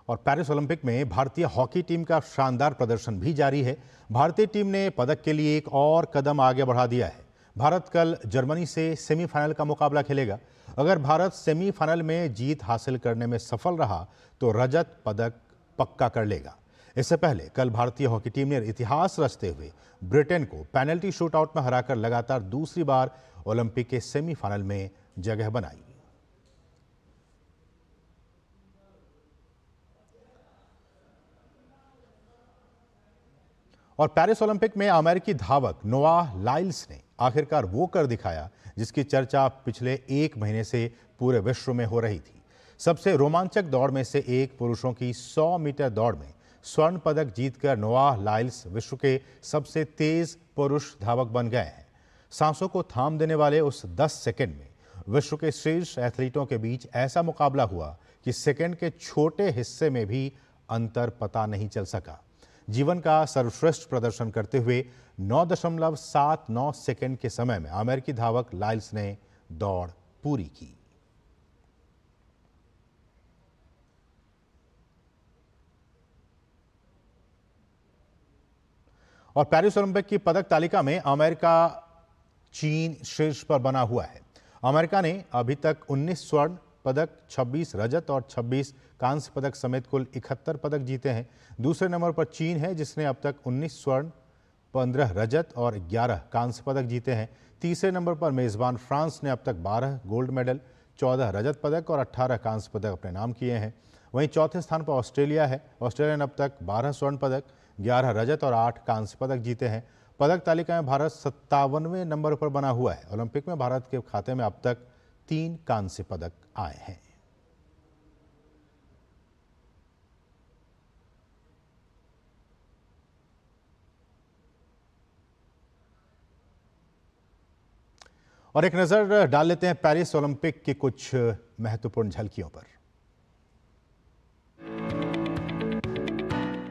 और पेरिस ओलंपिक में भारतीय हॉकी टीम का शानदार प्रदर्शन भी जारी है। भारतीय टीम ने पदक के लिए एक और कदम आगे बढ़ा दिया है। भारत कल जर्मनी से सेमीफाइनल का मुकाबला खेलेगा। अगर भारत सेमीफाइनल में जीत हासिल करने में सफल रहा तो रजत पदक पक्का कर लेगा। इससे पहले कल भारतीय हॉकी टीम ने इतिहास रचते हुए ब्रिटेन को पेनल्टी शूटआउट में हराकर लगातार दूसरी बार ओलंपिक के सेमीफाइनल में जगह बनाई। और पेरिस ओलंपिक में अमेरिकी धावक नोआह लाइल्स ने आखिरकार वो कर दिखाया जिसकी चर्चा पिछले 1 महीने से पूरे विश्व में हो रही थी। सबसे रोमांचक दौड़ में से एक पुरुषों की 100 मीटर दौड़ में स्वर्ण पदक जीतकर नोआह लाइल्स विश्व के सबसे तेज पुरुष धावक बन गए हैं। सांसों को थाम देने वाले उस 10 सेकंड में विश्व के शीर्ष एथलीटों के बीच ऐसा मुकाबला हुआ कि सेकंड के छोटे हिस्से में भी अंतर पता नहीं चल सका। जीवन का सर्वश्रेष्ठ प्रदर्शन करते हुए 9.79 सेकंड के समय में अमेरिकी धावक लाइल्स ने दौड़ पूरी की। और पेरिस ओलंपिक की पदक तालिका में अमेरिका चीन शीर्ष पर बना हुआ है। अमेरिका ने अभी तक 19 स्वर्ण पदक, 26 रजत और 26 कांस्य पदक समेत कुल 71 पदक जीते हैं। दूसरे नंबर पर चीन है जिसने अब तक 19 स्वर्ण, 15 रजत और 11 कांस्य पदक जीते हैं। तीसरे नंबर पर मेजबान फ्रांस ने अब तक 12 गोल्ड मेडल, 14 रजत पदक और 18 कांस्य पदक अपने नाम किए हैं। वहीं चौथे स्थान पर ऑस्ट्रेलिया है। ऑस्ट्रेलिया ने अब तक 12 स्वर्ण पदक, 11 रजत और 8 कांस्य पदक जीते हैं। पदक तालिका में भारत 57वें नंबर पर बना हुआ है। ओलंपिक में भारत के खाते में अब तक 3 कांस्य पदक आए हैं। और एक नजर डाल लेते हैं पेरिस ओलंपिक की कुछ महत्वपूर्ण झलकियों पर।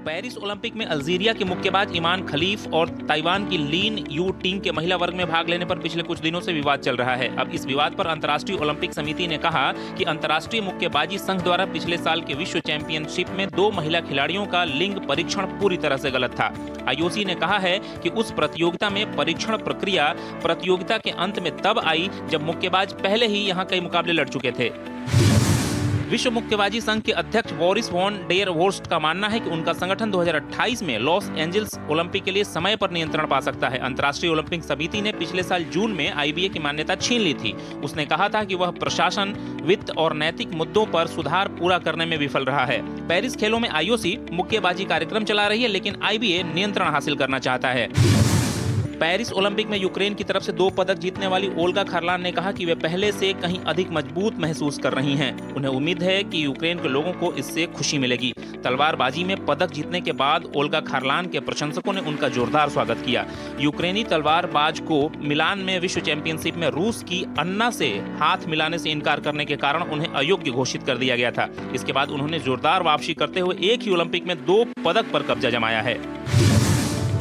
पेरिस ओलंपिक में अल्जीरिया के मुक्केबाज ईमान खलीफ और ताइवान की लीन यू टीम के महिला वर्ग में भाग लेने पर पिछले कुछ दिनों से विवाद चल रहा है। अब इस विवाद पर अंतर्राष्ट्रीय ओलंपिक समिति ने कहा कि अंतर्राष्ट्रीय मुक्केबाजी संघ द्वारा पिछले साल के विश्व चैंपियनशिप में 2 महिला खिलाड़ियों का लिंग परीक्षण पूरी तरह से गलत था। आईओसी ने कहा है कि उस प्रतियोगिता में परीक्षण प्रक्रिया प्रतियोगिता के अंत में तब आई जब मुक्केबाज पहले ही यहाँ कई मुकाबले लड़ चुके थे। विश्व मुक्केबाजी संघ के अध्यक्ष बोरिस वॉन डेर वोर्स्ट का मानना है कि उनका संगठन 2028 में लॉस एंजल्स ओलंपिक के लिए समय पर नियंत्रण पा सकता है। अंतर्राष्ट्रीय ओलंपिक समिति ने पिछले साल जून में आईबीए की मान्यता छीन ली थी। उसने कहा था कि वह प्रशासन, वित्त और नैतिक मुद्दों पर सुधार पूरा करने में विफल रहा है। पेरिस खेलों में आईओसी मुक्केबाजी कार्यक्रम चला रही है, लेकिन आईबीए नियंत्रण हासिल करना चाहता है। पेरिस ओलंपिक में यूक्रेन की तरफ से 2 पदक जीतने वाली ओल्गा खारलान ने कहा कि वे पहले से कहीं अधिक मजबूत महसूस कर रही हैं। उन्हें उम्मीद है कि यूक्रेन के लोगों को इससे खुशी मिलेगी। तलवारबाजी में पदक जीतने के बाद ओल्गा खारलान के प्रशंसकों ने उनका जोरदार स्वागत किया। यूक्रेनी तलवारबाज को मिलान में विश्व चैंपियनशिप में रूस की अन्ना से हाथ मिलाने से इनकार करने के कारण उन्हें अयोग्य घोषित कर दिया गया था। इसके बाद उन्होंने जोरदार वापसी करते हुए एक ही ओलंपिक में 2 पदक पर कब्जा जमाया है।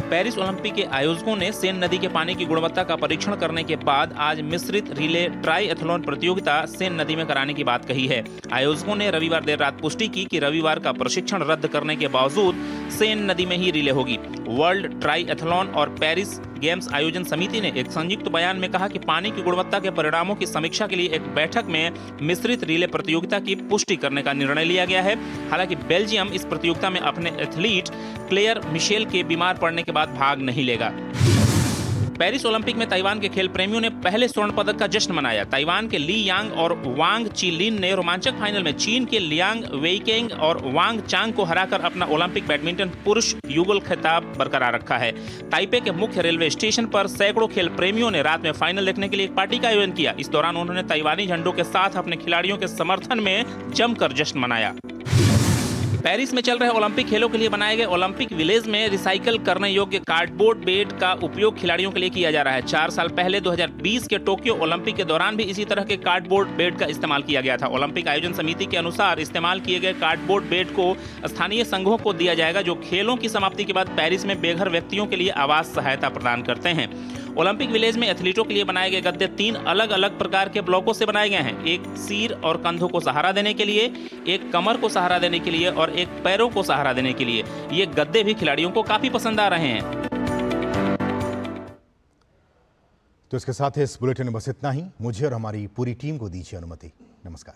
पेरिस ओलंपिक के आयोजकों ने सेन नदी के पानी की गुणवत्ता का परीक्षण करने के बाद आज मिश्रित रिले ट्राईएथलॉन प्रतियोगिता सेन नदी में कराने की बात कही है। आयोजकों ने रविवार देर रात पुष्टि की कि रविवार का प्रशिक्षण रद्द करने के बावजूद सेन नदी में ही रिले होगी। वर्ल्ड ट्राईएथलॉन और पेरिस गेम्स आयोजन समिति ने एक संयुक्त बयान में कहा कि पानी की गुणवत्ता के परिणामों की समीक्षा के लिए एक बैठक में मिश्रित रिले प्रतियोगिता की पुष्टि करने का निर्णय लिया गया है। हालांकि बेल्जियम इस प्रतियोगिता में अपने एथलीट क्लेयर मिशेल के बीमार पड़ने के बाद भाग नहीं लेगा। पेरिस ओलंपिक में ताइवान के खेल प्रेमियों ने पहले स्वर्ण पदक का जश्न मनाया। ताइवान के ली यांग और वांग चीलिन ने रोमांचक फाइनल में चीन के लियांग वेइकेंग और वांग चांग को हराकर अपना ओलंपिक बैडमिंटन पुरुष युगल खिताब बरकरार रखा है। ताइपे के मुख्य रेलवे स्टेशन पर सैकड़ों खेल प्रेमियों ने रात में फाइनल देखने के लिए एक पार्टी का आयोजन किया। इस दौरान उन्होंने ताइवानी झंडों के साथ अपने खिलाड़ियों के समर्थन में जमकर जश्न मनाया। पेरिस में चल रहे ओलंपिक खेलों के लिए बनाए गए ओलंपिक विलेज में रिसाइकल करने योग्य कार्डबोर्ड बेड का उपयोग खिलाड़ियों के लिए किया जा रहा है। 4 साल पहले 2020 के टोक्यो ओलंपिक के दौरान भी इसी तरह के कार्डबोर्ड बेड का इस्तेमाल किया गया था। ओलंपिक आयोजन समिति के अनुसार इस्तेमाल किए गए कार्डबोर्ड बेड को स्थानीय संघों को दिया जाएगा, जो खेलों की समाप्ति के बाद पेरिस में बेघर व्यक्तियों के लिए आवास सहायता प्रदान करते हैं। ओलंपिक विलेज में एथलीटों के लिए बनाए गए गद्दे 3 अलग अलग प्रकार के ब्लॉकों से बनाए गए हैं। एक सिर और कंधों को सहारा देने के लिए, एक कमर को सहारा देने के लिए और एक पैरों को सहारा देने के लिए। ये गद्दे भी खिलाड़ियों को काफी पसंद आ रहे हैं। तो इसके साथ इस बुलेटिन में बस इतना ही। मुझे और हमारी पूरी टीम को दीजिए अनुमति। नमस्कार।